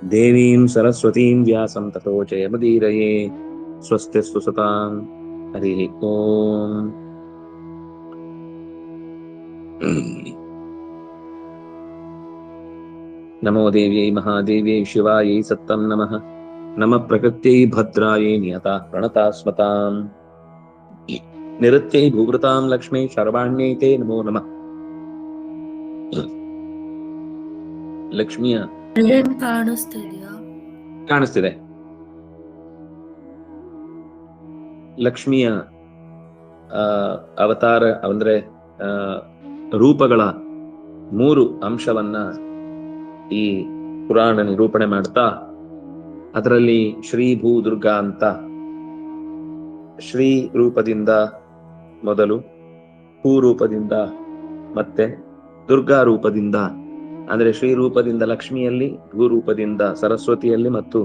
ದೇವೀಂ ಸರಸ್ವತೀಂ ವ್ಯಾಸಂ ತತೋ ಜಯಮುದೀರಯೇ. ಸ್ವಸ್ತಿಸ್ತು ಸತಾಂ. ಹರಿ ಓಂ. ನಮೋ ದೇವ್ಯೈ ಮಹಾದೇವ್ಯೈ ಶಿವಾಯೈ ಸತ್ತಂ ನಮಃ. ನಮಃ ಪ್ರಕೃತ್ಯೈ ಭದ್ರಾಯೈ ನಿಯತಾ ಪ್ರಣತಾ ಸ್ಮತಾಂ. ನಿರುತ್ಯೈ ಭೂಭೃತಾಂ ಲಕ್ಷ್ಮೀ ಶರ್ವಾಣ್ಯೈ ತೇ ನಮೋ ನಮಃ. ಲಕ್ಷ್ಮಿಯ ಕಾಣಿಸ್ತಿದೆ. ಲಕ್ಷ್ಮಿಯ ಅವತಾರ ಅಂದ್ರೆ ರೂಪಗಳ 3 ಅಂಶವನ್ನ ಈ ಪುರಾಣ ನಿರೂಪಣೆ ಮಾಡ್ತಾ, ಅದರಲ್ಲಿ ಶ್ರೀ ಭೂ ದುರ್ಗಾ ಅಂತ ಶ್ರೀ ರೂಪದಿಂದ ಮೊದಲು, ಭೂ ರೂಪದಿಂದ, ಮತ್ತೆ ದುರ್ಗಾ ರೂಪದಿಂದ, ಅಂದ್ರೆ ಶ್ರೀ ರೂಪದಿಂದ ಲಕ್ಷ್ಮಿಯಲ್ಲಿ, ಭೂ ರೂಪದಿಂದ ಸರಸ್ವತಿಯಲ್ಲಿ ಮತ್ತು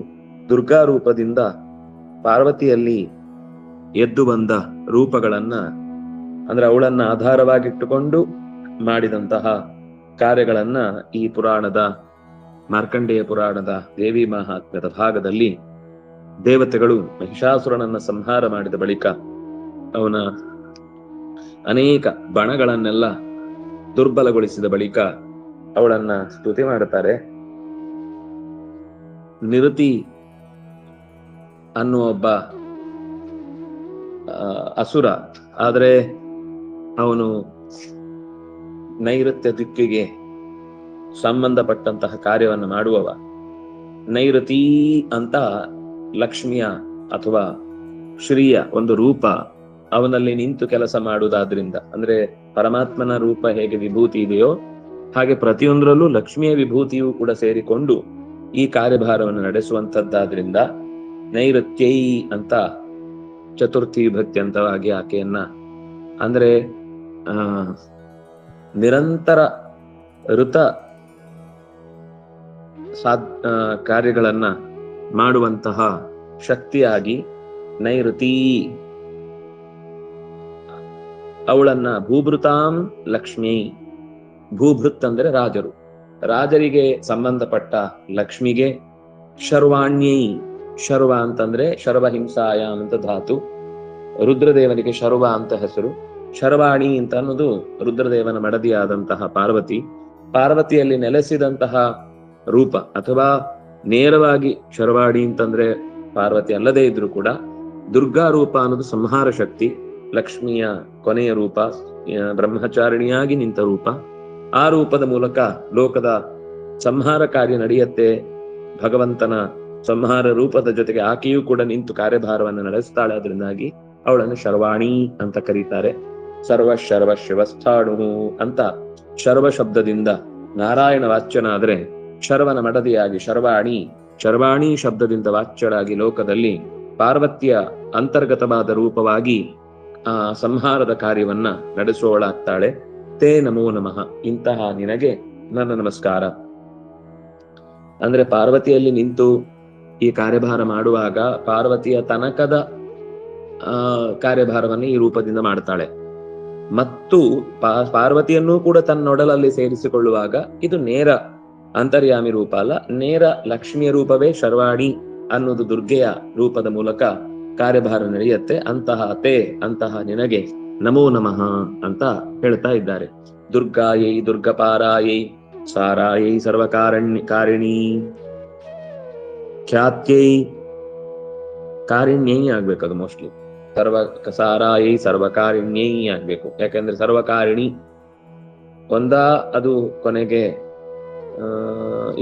ದುರ್ಗಾ ರೂಪದಿಂದ ಪಾರ್ವತಿಯಲ್ಲಿ ಎದ್ದು ಬಂದ ರೂಪಗಳನ್ನ, ಅಂದ್ರೆ ಅವಳನ್ನ ಆಧಾರವಾಗಿಟ್ಟುಕೊಂಡು ಮಾಡಿದಂತಹ ಕಾರ್ಯಗಳನ್ನ ಈ ಪುರಾಣದ, ಮಾರ್ಕಂಡೇಯ ಪುರಾಣದ ದೇವಿ ಮಹಾತ್ಮ್ಯದ ಭಾಗದಲ್ಲಿ ದೇವತೆಗಳು ಮಹಿಷಾಸುರನನ್ನ ಸಂಹಾರ ಮಾಡಿದ ಬಳಿಕ ಅವನ ಅನೇಕ ಬಣಗಳನ್ನೆಲ್ಲ ದುರ್ಬಲಗೊಳಿಸಿದ ಬಳಿಕ ಅವಳನ್ನ ಸ್ತುತಿ ಮಾಡುತ್ತಾರೆ. ನಿರುತಿ ಅನ್ನುವ ಒಬ್ಬ ಅಸುರ, ಆದ್ರೆ ಅವನು ನೈಋತ್ಯ ದಿಕ್ಕಿಗೆ ಸಂಬಂಧಪಟ್ಟಂತಹ ಕಾರ್ಯವನ್ನು ಮಾಡುವವ. ನೈಋತಿ ಅಂತ ಲಕ್ಷ್ಮಿಯ ಅಥವಾ ಶ್ರೀಯ ಒಂದು ರೂಪ ಅವನಲ್ಲಿ ನಿಂತು ಕೆಲಸ ಮಾಡುವುದಾದ್ರಿಂದ, ಅಂದ್ರೆ ಪರಮಾತ್ಮನ ರೂಪ ಹೇಗೆ ವಿಭೂತಿ ಇದೆಯೋ ಹಾಗೆ ಪ್ರತಿಯೊಂದರಲ್ಲೂ ಲಕ್ಷ್ಮಿಯ ವಿಭೂತಿಯೂ ಕೂಡ ಸೇರಿಕೊಂಡು ಈ ಕಾರ್ಯಭಾರವನ್ನು ನಡೆಸುವಂತದ್ದಾದ್ರಿಂದ ನೈಋತ್ಯೈ ಅಂತ ಚತುರ್ಥಿ ವಿಭಕ್ತಿ ಅಂತವಾಗಿ ಆಕೆಯನ್ನ, ಅಂದ್ರೆ ನಿರಂತರ ಋತ ಕಾರ್ಯಗಳನ್ನ ಮಾಡುವಂತಹ ಶಕ್ತಿಯಾಗಿ ನೈಋತಿ ಅವಳನ್ನ ಭೂಭೃತಾಂ ಲಕ್ಷ್ಮೀ, ಭೂಭೃತ್ ಅಂದ್ರೆ ರಾಜರು, ರಾಜರಿಗೆ ಸಂಬಂಧಪಟ್ಟ ಲಕ್ಷ್ಮಿಗೆ ಶರ್ವಾಣ್ಯೈ, ಶರ್ವ ಅಂತಂದ್ರೆ ಶರ್ವಹಿಂಸಾಯಾಮ್ ಅಂತ ಧಾತು, ರುದ್ರದೇವನಿಗೆ ಶರ್ವ ಅಂತ ಹೆಸರು. ಶರ್ವಾಣಿ ಅಂತ ಅನ್ನೋದು ರುದ್ರದೇವನ ಮಡದಿಯಾದಂತಹ ಪಾರ್ವತಿ, ಪಾರ್ವತಿಯಲ್ಲಿ ನೆಲೆಸಿದಂತಹ ರೂಪ, ಅಥವಾ ನೇರವಾಗಿ ಶರ್ವಾಣಿ ಅಂತಂದ್ರೆ ಪಾರ್ವತಿ ಅಲ್ಲದೇ ಇದ್ರು ಕೂಡ ದುರ್ಗಾ ರೂಪ ಅನ್ನೋದು ಸಂಹಾರ ಶಕ್ತಿ, ಲಕ್ಷ್ಮಿಯ ಕೊನೆಯ ರೂಪ, ಬ್ರಹ್ಮಚಾರಿಣಿಯಾಗಿ ನಿಂತ ರೂಪ. ಆ ರೂಪದ ಮೂಲಕ ಲೋಕದ ಸಂಹಾರ ಕಾರ್ಯ ನಡೆಯುತ್ತೆ. ಭಗವಂತನ ಸಂಹಾರ ರೂಪದ ಜೊತೆಗೆ ಆಕೆಯೂ ಕೂಡ ನಿಂತು ಕಾರ್ಯಭಾರವನ್ನು ನಡೆಸ್ತಾಳೆ. ಅದರಿಂದಾಗಿ ಅವಳನ್ನು ಶರ್ವಾಣಿ ಅಂತ ಕರೀತಾರೆ. ಸರ್ವ ಶರ್ವ ಶಿವಸ್ಥಾಣು ಅಂತ ಶರ್ವ ಶಬ್ದದಿಂದ ನಾರಾಯಣ ವಾಚ್ಯನಾದ್ರೆ, ಶರ್ವನ ಮಡದಿಯಾಗಿ ಶರ್ವಾಣಿ, ಶರ್ವಾಣಿ ಶಬ್ದದಿಂದ ವಾಚ್ಯರಾಗಿ ಲೋಕದಲ್ಲಿ ಪಾರ್ವತಿಯ ಅಂತರ್ಗತವಾದ ರೂಪವಾಗಿ ಆ ಸಂಹಾರದ ಕಾರ್ಯವನ್ನ ನಡೆಸುವವಳಾಗ್ತಾಳೆ. ತೇ ನಮೋ ನಮಃ, ಇಂತಹ ನಿನಗೆ ನನ್ನ ನಮಸ್ಕಾರ. ಅಂದ್ರೆ ಪಾರ್ವತಿಯಲ್ಲಿ ನಿಂತು ಈ ಕಾರ್ಯಭಾರ ಮಾಡುವಾಗ ಪಾರ್ವತಿಯ ತನಕದ ಕಾರ್ಯಭಾರವನ್ನು ಈ ರೂಪದಿಂದ ಮಾಡ್ತಾಳೆ. ಮತ್ತು ಪಾರ್ವತಿಯನ್ನೂ ಕೂಡ ತನ್ನೊಡಲಲ್ಲಿ ಸೇರಿಸಿಕೊಳ್ಳುವಾಗ ಇದು ನೇರ ಅಂತರ್ಯಾಮಿ ರೂಪ ಅಲ್ಲ, ನೇರ ಲಕ್ಷ್ಮಿಯ ರೂಪವೇ ಶರ್ವಾಣಿ ಅನ್ನೋದು ದುರ್ಗೆಯ ರೂಪದ ಮೂಲಕ ಕಾರ್ಯಭಾರ ನಡೆಯುತ್ತೆ. ಅಂತಹ ನಿನಗೆ ನಮೋ ನಮಃ ಅಂತ ಹೇಳ್ತಾ ಇದ್ದಾರೆ. ದುರ್ಗಾಯೈ ದುರ್ಗಪಾರಾಯೈ ಸಾರಾಯೈ ಸರ್ವಕಾರಿಣಿ ಖ್ಯಾತ್ಯೈ, ಕಾರಿಣ್ಯೈ ಆಗ್ಬೇಕದು ಮೋಸ್ಟ್ಲಿ, ಸಾರಾಯೈ ಸರ್ವಕಾರಿಣ್ಯೈ ಆಗ್ಬೇಕು. ಯಾಕಂದ್ರೆ ಸರ್ವಕಾರಿಣಿ ಒಂದಾ ಅದು ಕೊನೆಗೆ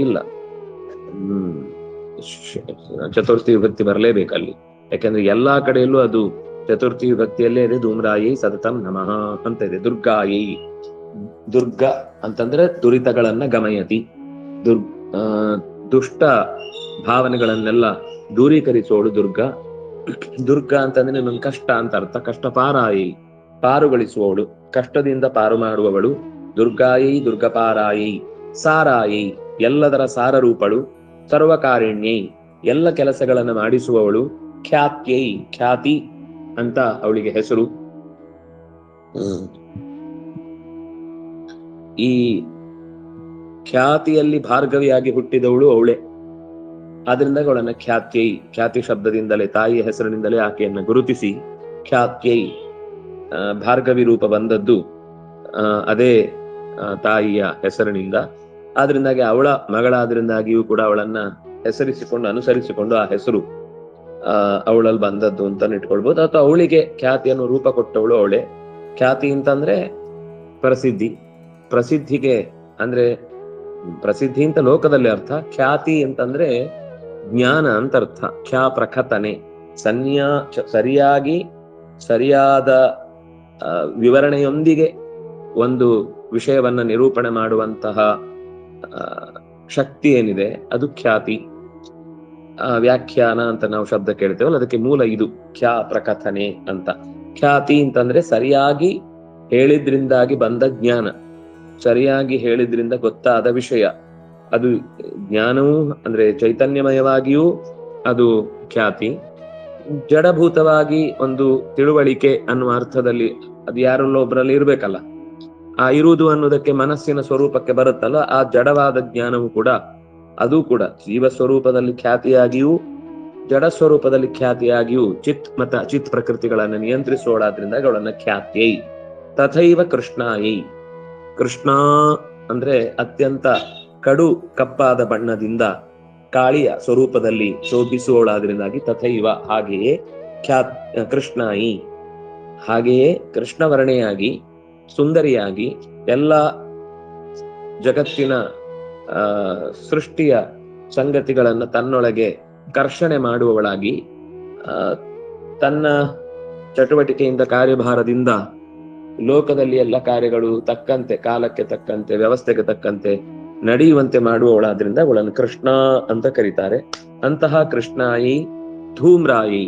ಇಲ್ಲ, ಚತುರ್ಥಿ ವಿಭಕ್ತಿ ಬರಲೇಬೇಕಲ್ಲಿ. ಯಾಕಂದ್ರೆ ಎಲ್ಲಾ ಕಡೆಯಲ್ಲೂ ಅದು ಚತುರ್ಥಿ ವಿಭಕ್ತಿಯಲ್ಲೇ ಇದೆ. ಧೂಮ್ರಾಯೈ ಸತತಂ ನಮಃ ಅಂತ ಇದೆ. ದುರ್ಗಾಯೈ, ದುರ್ಗ ಅಂತಂದ್ರೆ ದುರಿತಗಳನ್ನ ಗಮಯತಿ, ದುಷ್ಟ ಭಾವನೆಗಳನ್ನೆಲ್ಲ ದೂರೀಕರಿಸೋಳು ದುರ್ಗ. ದುರ್ಗ ಅಂತಂದ್ರೆ ನಿಮಗೆ ಕಷ್ಟ ಅಂತ ಅರ್ಥ. ಕಷ್ಟ ಪಾರಾಯಿ, ಪಾರುಗಳಿಸುವವಳು, ಕಷ್ಟದಿಂದ ಪಾರು ಮಾಡುವವಳು. ದುರ್ಗಾಯೈ ದುರ್ಗಪಾರಾಯೈ ಸಾರಾಯೈ, ಎಲ್ಲದರ ಸಾರರೂಪಳು. ಸರ್ವಕಾರಿಣ್ಯೈ, ಎಲ್ಲ ಕೆಲಸಗಳನ್ನು ಮಾಡಿಸುವವಳು. ಖ್ಯಾತ್ಯೈ, ಖ್ಯಾತಿ ಅಂತ ಅವಳಿಗೆ ಹೆಸರು. ಈ ಖ್ಯಾತಿಯಲ್ಲಿ ಭಾರ್ಗವಿಯಾಗಿ ಹುಟ್ಟಿದವಳು ಅವಳೆ. ಆದ್ರಿಂದ ಅವಳನ್ನ ಖ್ಯಾತ್ಯೈ, ಖ್ಯಾತಿ ಶಬ್ದದಿಂದಲೇ, ತಾಯಿಯ ಹೆಸರಿನಿಂದಲೇ ಆಕೆಯನ್ನ ಗುರುತಿಸಿ ಖ್ಯಾತ್ಯೈ, ಭಾರ್ಗವಿ ರೂಪ ಬಂದದ್ದು ಅದೇ ತಾಯಿಯ ಹೆಸರಿನಿಂದ. ಆದ್ರಿಂದಾಗಿ ಅವಳ ಮಗಳಾದ್ರಿಂದಾಗಿಯೂ ಕೂಡ ಅವಳನ್ನ ಹೆಸರಿಸಿಕೊಂಡು ಅನುಸರಿಸಿಕೊಂಡು ಆ ಹೆಸರು ಅವಳಲ್ಲಿ ಬಂದದ್ದು ಅಂತ ಇಟ್ಕೊಳ್ಬಹುದು. ಅಥವಾ ಅವಳಿಗೆ ಖ್ಯಾತಿಯನ್ನು ರೂಪ ಕೊಟ್ಟವಳು ಅವಳೇ. ಖ್ಯಾತಿ ಅಂತಂದ್ರೆ ಪ್ರಸಿದ್ಧಿ, ಪ್ರಸಿದ್ಧಿಗೆ ಅಂದ್ರೆ ಪ್ರಸಿದ್ಧಿ ಅಂತ ಲೋಕದಲ್ಲಿ ಅರ್ಥ, ಖ್ಯಾತಿ ಅಂತಂದ್ರೆ ಜ್ಞಾನ ಅಂತ ಅರ್ಥ. ಖ್ಯಾ ಪ್ರಕಥನೆ, ಸರಿಯಾಗಿ ಸರಿಯಾದ ವಿವರಣೆಯೊಂದಿಗೆ ಒಂದು ವಿಷಯವನ್ನ ನಿರೂಪಣೆ ಮಾಡುವಂತಹ ಶಕ್ತಿ ಏನಿದೆ ಅದು ಖ್ಯಾತಿ. ವ್ಯಾಖ್ಯಾನ ಅಂತ ನಾವು ಶಬ್ದ ಕೇಳ್ತೇವಲ್ಲ, ಅದಕ್ಕೆ ಮೂಲ ಇದು ಖ್ಯಾ ಪ್ರಕಥನೆ ಅಂತ. ಖ್ಯಾತಿ ಅಂತಂದ್ರೆ ಸರಿಯಾಗಿ ಹೇಳಿದ್ರಿಂದಾಗಿ ಬಂದ ಜ್ಞಾನ, ಸರಿಯಾಗಿ ಹೇಳಿದ್ರಿಂದ ಗೊತ್ತಾದ ವಿಷಯ. ಅದು ಜ್ಞಾನವೂ ಅಂದ್ರೆ ಚೈತನ್ಯಮಯವಾಗಿಯೂ ಅದು ಖ್ಯಾತಿ. ಜಡಭೂತವಾಗಿ ಒಂದು ತಿಳುವಳಿಕೆ ಅನ್ನುವ ಅರ್ಥದಲ್ಲಿ ಅದು ಯಾರಲ್ಲೋ ಒಬ್ಬರಲ್ಲಿ ಇರ್ಬೇಕಲ್ಲ, ಆ ಇರುವುದು ಅನ್ನೋದಕ್ಕೆ ಮನಸ್ಸಿನ ಸ್ವರೂಪಕ್ಕೆ ಬರುತ್ತಲ್ಲ, ಆ ಜಡವಾದ ಜ್ಞಾನವು ಕೂಡ ಅದು ಕೂಡ ಜೀವ ಸ್ವರೂಪದಲ್ಲಿ ಖ್ಯಾತಿಯಾಗಿಯೂ ಜಡ ಸ್ವರೂಪದಲ್ಲಿ ಖ್ಯಾತಿಯಾಗಿಯೂ ಚಿತ್ ಮತ್ತು ಅಚಿತ್ ಪ್ರಕೃತಿಗಳನ್ನು ನಿಯಂತ್ರಿಸೋಳಾದ್ರಿಂದ ಅವಳನ್ನ ಖ್ಯಾತ್ಯೈ. ತಥೈವ ಕೃಷ್ಣಾಯೈ, ಕೃಷ್ಣ ಅಂದ್ರೆ ಅತ್ಯಂತ ಕಡು ಕಪ್ಪಾದ ಬಣ್ಣದಿಂದ ಕಾಳಿಯ ಸ್ವರೂಪದಲ್ಲಿ ಶೋಭಿಸುವವಳಾದ್ರಿಂದಾಗಿ ತಥೈವ ಹಾಗೆಯೇ ಕೃಷ್ಣಾಯಿ, ಹಾಗೆಯೇ ಕೃಷ್ಣವರ್ಣೆಯಾಗಿ ಸುಂದರಿಯಾಗಿ ಎಲ್ಲ ಜಗತ್ತಿನ ಸೃಷ್ಟಿಯ ಸಂಗತಿಗಳನ್ನ ತನ್ನೊಳಗೆ ಕರ್ಷಣೆ ಮಾಡುವವಳಾಗಿ, ತನ್ನ ಚಟುವಟಿಕೆಯಿಂದ ಕಾರ್ಯಭಾರದಿಂದ ಲೋಕದಲ್ಲಿ ಎಲ್ಲ ಕಾರ್ಯಗಳು ತಕ್ಕಂತೆ, ಕಾಲಕ್ಕೆ ತಕ್ಕಂತೆ, ವ್ಯವಸ್ಥೆಗೆ ತಕ್ಕಂತೆ ನಡೆಯುವಂತೆ ಮಾಡುವವಳಾದ್ರಿಂದ ಅವಳನ್ನು ಕೃಷ್ಣ ಅಂತ ಕರೀತಾರೆ. ಅಂತಹ ಕೃಷ್ಣಾಯಿ ಧೂಮ್ರಾಯಿ,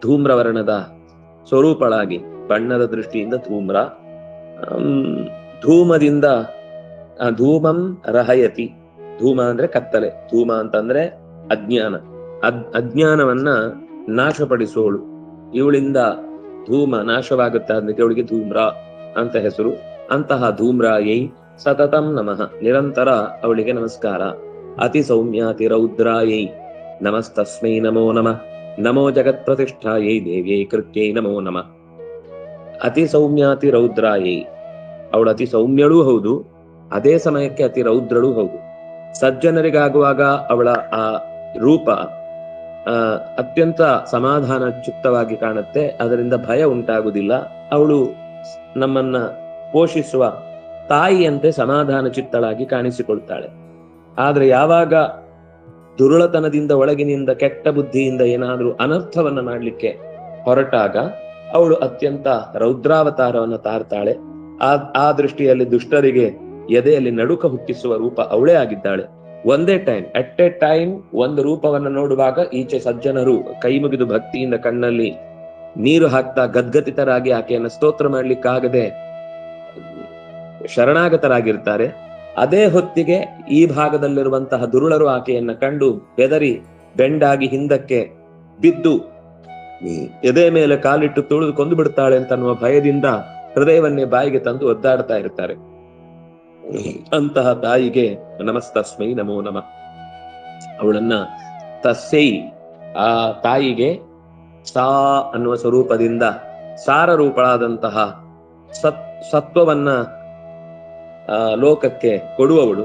ಧೂಮ್ರವರ್ಣದ ಸ್ವರೂಪಳಾಗಿ, ಬಣ್ಣದ ದೃಷ್ಟಿಯಿಂದ ಧೂಮ್ರ, ಧೂಮದಿಂದ ಧೂಮಂ ರಹಯತಿ, ಧೂಮ ಅಂದ್ರೆ ಕತ್ತಲೆ, ಧೂಮ ಅಂತಂದ್ರೆ ಅಜ್ಞಾನ, ಅಜ್ಞಾನವನ್ನ ನಾಶಪಡಿಸುವವಳು. ಇವಳಿಂದ ಧೂಮ ನಾಶವಾಗುತ್ತೆ, ಅದಕ್ಕೆ ಅವಳಿಗೆ ಧೂಮ್ರ ಅಂತ ಹೆಸರು. ಅಂತಹ ಧೂಮ್ರಾಯೈ ಸತತಂ ನಮಃ, ನಿರಂತರ ಅವಳಿಗೆ ನಮಸ್ಕಾರ. ಅತಿ ಸೌಮ್ಯಾತಿ ರೌದ್ರಾಯೈ ನಮಸ್ತಸ್ಮೈ ನಮೋ ನಮಃ, ನಮೋ ಜಗತ್ ಪ್ರತಿಷ್ಠಾಯೈ ದೇವ್ಯೈ ಕೃತ್ಯೈ ನಮೋ ನಮಃ. ಅತಿ ಸೌಮ್ಯಾತಿ ರೌದ್ರಾಯೈ, ಅವಳು ಅತಿ ಸೌಮ್ಯಳೂ ಹೌದು, ಅದೇ ಸಮಯಕ್ಕೆ ಅತಿ ರೌದ್ರಳೂ ಹೌದು. ಸಜ್ಜನರಿಗಾಗುವಾಗ ಅವಳ ಆ ರೂಪ ಅತ್ಯಂತ ಸಮಾಧಾನ ಚಿತ್ತವಾಗಿ ಕಾಣುತ್ತೆ, ಅದರಿಂದ ಭಯ ಉಂಟಾಗುವುದಿಲ್ಲ. ಅವಳು ನಮ್ಮನ್ನ ಪೋಷಿಸುವ ತಾಯಿಯಂತೆ ಸಮಾಧಾನ ಚಿತ್ತಳಾಗಿ ಕಾಣಿಸಿಕೊಳ್ತಾಳೆ. ಆದ್ರೆ ಯಾವಾಗ ದುರುಳತನದಿಂದ ಒಳಗಿನಿಂದ ಕೆಟ್ಟ ಬುದ್ಧಿಯಿಂದ ಏನಾದ್ರೂ ಅನರ್ಥವನ್ನ ಮಾಡ್ಲಿಕ್ಕೆ ಹೊರಟಾಗ ಅವಳು ಅತ್ಯಂತ ರೌದ್ರಾವತಾರವನ್ನು ತಾರ್ತಾಳೆ. ಆ ದೃಷ್ಟಿಯಲ್ಲಿ ದುಷ್ಟರಿಗೆ ಎದೆಯಲ್ಲಿ ನಡುಕ ಹುಟ್ಟಿಸುವ ರೂಪ ಅವಳೇ ಆಗಿದ್ದಾಳೆ. ಒಂದೇ ಟೈಮ್, ಅಟ್ ಎ ಟೈಮ್ ಒಂದು ರೂಪವನ್ನು ನೋಡುವಾಗ ಈಚೆ ಸಜ್ಜನರು ಕೈ ಮುಗಿದು ಭಕ್ತಿಯಿಂದ ಕಣ್ಣಲ್ಲಿ ನೀರು ಹಾಕ್ತಾ ಗದ್ಗದಿತರಾಗಿ ಆಕೆಯನ್ನು ಸ್ತೋತ್ರ ಮಾಡ್ಲಿಕ್ಕಾಗದೆ ಶರಣಾಗತರಾಗಿರ್ತಾರೆ. ಅದೇ ಹೊತ್ತಿಗೆ ಈ ಭಾಗದಲ್ಲಿರುವಂತಹ ದುರುಳರು ಆಕೆಯನ್ನ ಕಂಡು ಬೆದರಿ ಬೆಂಡಾಗಿ ಹಿಂದಕ್ಕೆ ಬಿದ್ದು ಎದೆ ಮೇಲೆ ಕಾಲಿಟ್ಟು ತುಳಿದು ಕೊಂದು ಬಿಡ್ತಾಳೆ ಅಂತನ್ನುವ ಭಯದಿಂದ ಹೃದಯವನ್ನೇ ಬಾಯಿಗೆ ತಂದು ಒದ್ದಾಡ್ತಾ ಇರ್ತಾರೆ. ಅಂತಹ ತಾಯಿಗೆ ನಮಸ್ತಸ್ಮೈ ನಮೋ ನಮಃ. ಅವಳನ್ನ ತಸ್ಸೈ, ಆ ತಾಯಿಗೆ ಸಾ ಅನ್ನುವ ಸ್ವರೂಪದಿಂದ ಸಾರ ರೂಪಳಾದಂತಹ ಸತ್ವವನ್ನ ಲೋಕಕ್ಕೆ ಕೊಡುವವಳು.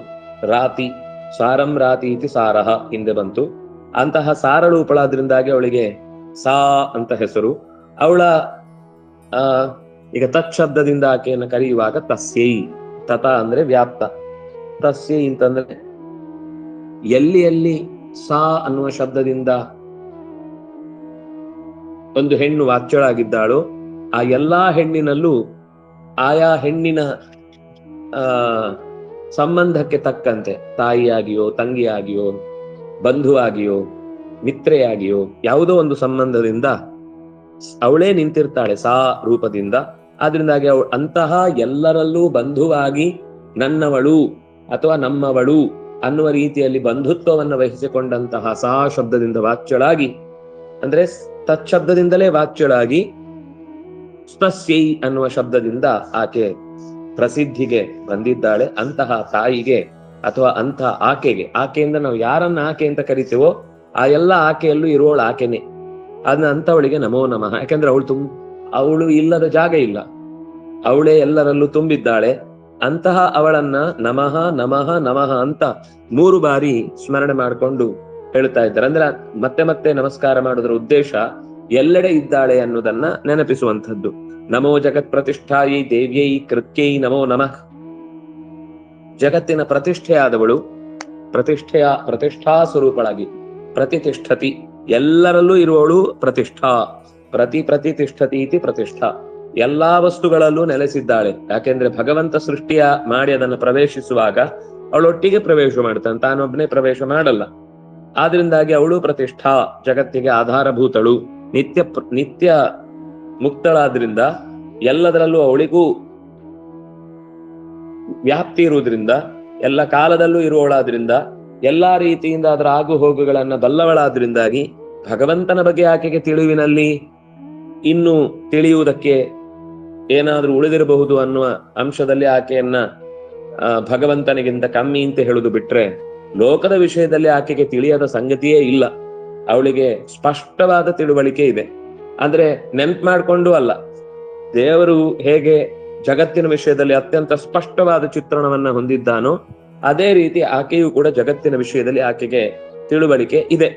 ರಾತಿ, ಸಾರಂ ರಾತಿ ಇತಿ ಸಾರಹ ಹಿಂದೆ ಬಂತು. ಅಂತಹ ಸಾರ ರೂಪಳಾದ್ರಿಂದಾಗಿ ಅವಳಿಗೆ ಸಾ ಅಂತ ಹೆಸರು. ಅವಳ ಈಗ ತತ್ ಶಬ್ದದಿಂದ ಆಕೆಯನ್ನು ಕರೆಯುವಾಗ ತಸ್ಯೈ, ತತ ಅಂದ್ರೆ ವ್ಯಾಪ್ತ, ತಸ್ಯೈ ಅಂತಂದ್ರೆ ಎಲ್ಲಿ ಎಲ್ಲಿ ಸಾ ಅನ್ನುವ ಶಬ್ದದಿಂದ ಒಂದು ಹೆಣ್ಣು ವಾಚ್ಯಳಾಗಿದ್ದಾಳೋ ಆ ಎಲ್ಲಾ ಹೆಣ್ಣಿನಲ್ಲೂ ಆಯಾ ಹೆಣ್ಣಿನ ಸಂಬಂಧಕ್ಕೆ ತಕ್ಕಂತೆ ತಾಯಿಯಾಗಿಯೋ ತಂಗಿಯಾಗಿಯೋ ಬಂಧುವಾಗಿಯೋ ಮಿತ್ರೆಯಾಗಿಯೋ ಯಾವುದೋ ಒಂದು ಸಂಬಂಧದಿಂದ ಅವಳೇ ನಿಂತಿರ್ತಾಳೆ ಸಾ ರೂಪದಿಂದ. ಆದ್ರಿಂದಾಗಿ ಅವಳು ಅಂತಹ ಎಲ್ಲರಲ್ಲೂ ಬಂಧುವಾಗಿ ನನ್ನವಳು ಅಥವಾ ನಮ್ಮವಳು ಅನ್ನುವ ರೀತಿಯಲ್ಲಿ ಬಂಧುತ್ವವನ್ನು ವಹಿಸಿಕೊಂಡಂತಹ ಸಾ ಶಬ್ದದಿಂದ ವಾಚ್ಯಳಾಗಿ, ಅಂದ್ರೆ ತತ್ಶಬ್ದದಿಂದಲೇ ವಾಚ್ಯಳಾಗಿ ಸ್ಪಸ್ಯೈ ಅನ್ನುವ ಶಬ್ದದಿಂದ ಆಕೆ ಪ್ರಸಿದ್ಧಿಗೆ ಬಂದಿದ್ದಾಳೆ. ಅಂತಹ ತಾಯಿಗೆ ಅಥವಾ ಅಂತ ಆಕೆಗೆ, ಆಕೆಯಿಂದ ನಾವು ಯಾರನ್ನ ಆಕೆ ಅಂತ ಕರಿತೀವೋ ಆ ಎಲ್ಲ ಆಕೆಯಲ್ಲೂ ಇರುವವಳು ಆಕೆನೆ. ಅದನ್ನ ಅಂತವಳಿಗೆ ನಮೋ ನಮಃ. ಯಾಕಂದ್ರೆ ಅವಳು ಇಲ್ಲದ ಜಾಗ ಇಲ್ಲ, ಅವಳೇ ಎಲ್ಲರಲ್ಲೂ ತುಂಬಿದ್ದಾಳೆ. ಅಂತಹ ಅವಳನ್ನ ನಮಃ ನಮಃ ನಮಃ ಅಂತ 3 ಬಾರಿ ಸ್ಮರಣೆ ಮಾಡಿಕೊಂಡು ಹೇಳ್ತಾ ಇದ್ದಾರೆ. ಅಂದ್ರೆ ಮತ್ತೆ ಮತ್ತೆ ನಮಸ್ಕಾರ ಮಾಡೋದ್ರ ಉದ್ದೇಶ ಎಲ್ಲೆಡೆ ಇದ್ದಾಳೆ ಅನ್ನೋದನ್ನ ನೆನಪಿಸುವಂಥದ್ದು. ನಮೋ ಜಗತ್ ಪ್ರತಿಷ್ಠಾಯಿ ದೇವ್ಯೈ ಕೃತ್ಯೈ ನಮೋ ನಮಃ. ಜಗತ್ತಿನ ಪ್ರತಿಷ್ಠೆಯಾದವಳು, ಪ್ರತಿಷ್ಠಾ ಸ್ವರೂಪಳಾಗಿ ಪ್ರತಿಷ್ಠತಿ, ಎಲ್ಲರಲ್ಲೂ ಇರುವವಳು ಪ್ರತಿಷ್ಠಾ. ಪ್ರತಿಷ್ಠತಿ ಇತಿ ಪ್ರತಿಷ್ಠಾ, ಎಲ್ಲಾ ವಸ್ತುಗಳಲ್ಲೂ ನೆಲೆಸಿದ್ದಾಳೆ. ಯಾಕೆಂದ್ರೆ ಭಗವಂತ ಸೃಷ್ಟಿಯ ಮಾಡಿ ಅದನ್ನು ಪ್ರವೇಶಿಸುವಾಗ ಅವಳೊಟ್ಟಿಗೆ ಪ್ರವೇಶ ಮಾಡ್ತಾನೆ, ತಾನೊಬ್ಬನೇ ಪ್ರವೇಶ ಮಾಡಲ್ಲ. ಆದ್ರಿಂದಾಗಿ ಅವಳು ಪ್ರತಿಷ್ಠಾ, ಜಗತ್ತಿಗೆ ಆಧಾರಭೂತಳು, ನಿತ್ಯ ಮುಕ್ತಳಾದ್ರಿಂದ ಎಲ್ಲದರಲ್ಲೂ ಅವಳಿಗೂ ವ್ಯಾಪ್ತಿ ಇರುವುದರಿಂದ, ಎಲ್ಲ ಕಾಲದಲ್ಲೂ ಇರುವವಳಾದ್ರಿಂದ, ಎಲ್ಲಾ ರೀತಿಯಿಂದ ಅದರ ಆಗು ಹೋಗುಗಳನ್ನ ಬಲ್ಲವಳಾದ್ರಿಂದಾಗಿ ಭಗವಂತನ ಬಗ್ಗೆ ಆಕೆಗೆ ತಿಳಿವಿನಲ್ಲಿ ಇನ್ನು ತಿಳಿಯುವುದಕ್ಕೆ ಏನಾದ್ರೂ ಉಳಿದಿರಬಹುದು ಅನ್ನುವ ಅಂಶದಲ್ಲಿ ಆಕೆಯನ್ನ ಭಗವಂತನಿಗಿಂತ ಕಮ್ಮಿ ಅಂತ ಹೇಳುದು ಬಿಟ್ರೆ, ಲೋಕದ ವಿಷಯದಲ್ಲಿ ಆಕೆಗೆ ತಿಳಿಯದ ಸಂಗತಿಯೇ ಇಲ್ಲ. ಅವಳಿಗೆ ಸ್ಪಷ್ಟವಾದ ತಿಳುವಳಿಕೆ ಇದೆ. ಅಂದ್ರೆ ನೆನ್ಪು ಮಾಡ್ಕೊಂಡು ಅಲ್ಲ, ದೇವರು ಹೇಗೆ ಜಗತ್ತಿನ ವಿಷಯದಲ್ಲಿ ಅತ್ಯಂತ ಸ್ಪಷ್ಟವಾದ ಚಿತ್ರಣವನ್ನ ಹೊಂದಿದ್ದಾನೋ ಅದೇ ರೀತಿ ಆಕೆಯು ಕೂಡ ಜಗತ್ತಿನ ವಿಷಯದಲ್ಲಿ ಆಕೆಗೆ ತಿಳುವಳಿಕೆ ಇದೆ.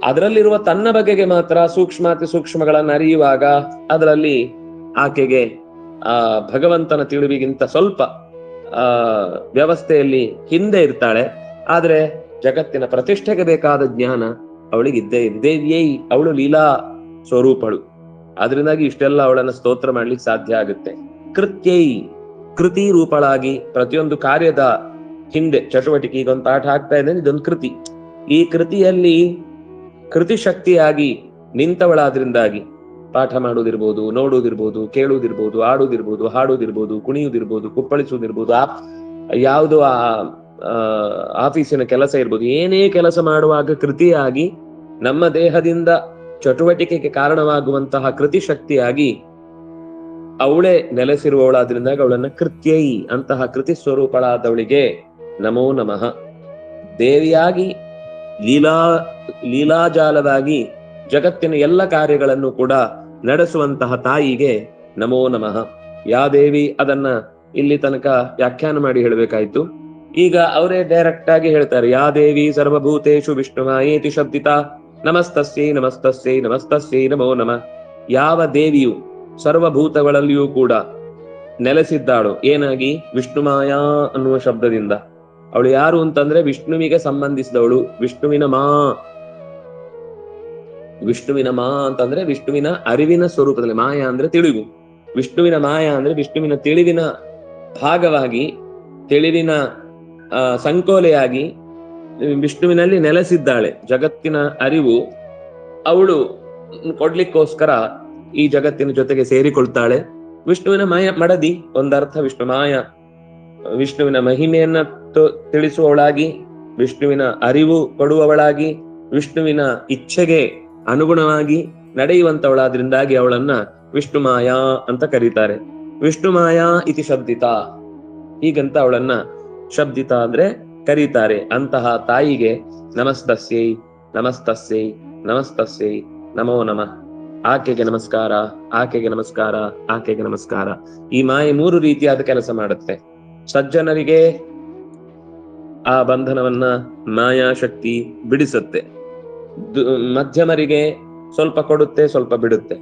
ಅದರಲ್ಲಿರುವ ತನ್ನ ಬಗೆಗೆ ಮಾತ್ರ ಸೂಕ್ಷ್ಮಾತಿ ಸೂಕ್ಷ್ಮಗಳನ್ನ ಅರಿಯುವಾಗ ಅದರಲ್ಲಿ ಆಕೆಗೆ ಭಗವಂತನ ತಿಳಿವಿಗಿಂತ ಸ್ವಲ್ಪ ವ್ಯವಸ್ಥೆಯಲ್ಲಿ ಹಿಂದೆ ಇರ್ತಾಳೆ. ಆದ್ರೆ ಜಗತ್ತಿನ ಪ್ರತಿಷ್ಠೆಗೆ ಬೇಕಾದ ಜ್ಞಾನ ಅವಳಿಗಿದ್ದೇ ದೇವ್ಯೈ, ಅವಳು ಲೀಲಾ ಸ್ವರೂಪಳು. ಅದರಿಂದಾಗಿ ಇಷ್ಟೆಲ್ಲ ಅವಳನ್ನ ಸ್ತೋತ್ರ ಮಾಡ್ಲಿಕ್ಕೆ ಸಾಧ್ಯ ಆಗುತ್ತೆ. ಕೃತ್ಯೈ, ಕೃತಿ ರೂಪಳಾಗಿ ಪ್ರತಿಯೊಂದು ಕಾರ್ಯದ ಹಿಂದೆ ಚಟುವಟಿಕೆ, ಇದೊಂದು ಪಾಠ ಆಗ್ತಾ ಇದೆ, ಇದೊಂದು ಕೃತಿ. ಈ ಕೃತಿಯಲ್ಲಿ ಕೃತಿ ಶಕ್ತಿಯಾಗಿ ನಿಂತವಳಾದ್ರಿಂದಾಗಿ ಪಾಠ ಮಾಡುವುದಿರ್ಬೋದು, ನೋಡುವುದಿರ್ಬೋದು, ಕೇಳುವುದಿರ್ಬೋದು, ಆಡುವುದಿರ್ಬೋದು, ಹಾಡುವುದಿರ್ಬೋದು, ಕುಣಿಯುವುದಿರ್ಬೋದು, ಕುಪ್ಪಳಿಸುವುದಿರ್ಬೋದು, ಯಾವುದು ಆಫೀಸಿನ ಕೆಲಸ ಇರ್ಬೋದು, ಏನೇ ಕೆಲಸ ಮಾಡುವಾಗ ಕೃತಿಯಾಗಿ ನಮ್ಮ ದೇಹದಿಂದ ಚಟುವಟಿಕೆಗೆ ಕಾರಣವಾಗುವಂತಹ ಕೃತಿ ಶಕ್ತಿಯಾಗಿ ಅವಳೇ ನೆಲೆಸಿರುವವಳಾದ್ರಿಂದಾಗ ಅವಳನ್ನ ಕೃತ್ಯೈ, ಅಂತಹ ಕೃತಿ ಸ್ವರೂಪಳಾದವಳಿಗೆ ನಮೋ ನಮಃ. ದೇವಿಯಾಗಿ ಲೀಲಾಜಾಲವಾಗಿ ಜಗತ್ತಿನ ಎಲ್ಲ ಕಾರ್ಯಗಳನ್ನು ಕೂಡ ನಡೆಸುವಂತಹ ತಾಯಿಗೆ ನಮೋ ನಮಃ. ಯಾ ದೇವಿ, ಅದನ್ನ ಇಲ್ಲಿ ತನಕ ವ್ಯಾಖ್ಯಾನ ಮಾಡಿ ಹೇಳಬೇಕಾಯ್ತು. ಈಗ ಅವರೇ ಡೈರೆಕ್ಟ್ ಆಗಿ ಹೇಳ್ತಾರೆ, ಯಾ ದೇವಿ ಸರ್ವಭೂತೇಷು ವಿಷ್ಣುಮಾಯೇತಿ ಶಬ್ದಿತಾ ನಮಸ್ತಸ್ಯೈ ನಮಸ್ತಸ್ಯೈ ನಮಸ್ತಸ್ಯೈ ನಮೋ ನಮಃ. ಯಾವ ದೇವಿಯು ಸರ್ವಭೂತಗಳಲ್ಲಿಯೂ ಕೂಡ ನೆಲೆಸಿದ್ದಾಳು ಏನಾಗಿ? ವಿಷ್ಣುಮಾಯಾ ಅನ್ನುವ ಶಬ್ದದಿಂದ. ಅವಳು ಯಾರು ಅಂತಂದ್ರೆ ವಿಷ್ಣುವಿಗೆ ಸಂಬಂಧಿಸಿದವಳು. ವಿಷ್ಣುವಿನ ಮಾ ಅಂತಂದ್ರೆ ವಿಷ್ಣುವಿನ ಅರಿವಿನ ಸ್ವರೂಪದಲ್ಲಿ, ಮಾಯಾ ಅಂದ್ರೆ ತಿಳಿವು, ವಿಷ್ಣುವಿನ ಮಾಯಾ ಅಂದ್ರೆ ವಿಷ್ಣುವಿನ ತಿಳಿವಿನ ಭಾಗವಾಗಿ, ತಿಳಿವಿನ ಸಂಕೋಲೆಯಾಗಿ ವಿಷ್ಣುವಿನಲ್ಲಿ ನೆಲೆಸಿದ್ದಾಳೆ. ಜಗತ್ತಿನ ಅರಿವು ಅವಳು ಕೊಡ್ಲಿಕ್ಕೋಸ್ಕರ ಈ ಜಗತ್ತಿನ ಜೊತೆಗೆ ಸೇರಿಕೊಳ್ತಾಳೆ. ವಿಷ್ಣುವಿನ ಮಡದಿ, ಒಂದರ್ಥ ವಿಷ್ಣು ಮಾಯ, ವಿಷ್ಣುವಿನ ಮಹಿಮೆಯನ್ನ ತಿಳಿಸುವವಳಾಗಿ, ವಿಷ್ಣುವಿನ ಅರಿವು ಕೊಡುವವಳಾಗಿ, ವಿಷ್ಣುವಿನ ಇಚ್ಛೆಗೆ ಅನುಗುಣವಾಗಿ ನಡೆಯುವಂತವಳಾದ್ರಿಂದಾಗಿ ಅವಳನ್ನ ವಿಷ್ಣು ಮಾಯಾ ಅಂತ ಕರೀತಾರೆ. ವಿಷ್ಣು ಮಾಯಾ ಇತಿ ಶಬ್ದಿತಾ, ಹೀಗಂತ ಅವಳನ್ನ ಶಬ್ದಿತ ಅಂದ್ರೆ ಕರೀತಾರೆ. ಅಂತಹ ತಾಯಿಗೆ ನಮಸ್ತಸ್ಯೈ ನಮಸ್ತಸ್ಯೈ ನಮಸ್ತಸ್ಯೈ ನಮೋ ನಮಃ. ಆಕೆಗೆ ನಮಸ್ಕಾರ, ಆಕೆಗೆ ನಮಸ್ಕಾರ, ಆಕೆಗೆ ನಮಸ್ಕಾರ. ಈ ಮಾಯೆ 3 ರೀತಿಯಾದ ಕೆಲಸ ಮಾಡುತ್ತೆ. ಸಜ್ಜನರಿಗೆ ಆ ಬಂಧನವನ್ನ ಮಾಯಾಶಕ್ತಿ ಬಿಡಿಸುತ್ತೆ. ಮಧ್ಯಮರಿಗೆ ಸ್ವಲ್ಪ ಕೊಡುತ್ತೆ, ಸ್ವಲ್ಪ ಬಿಡುತ್ತೆ.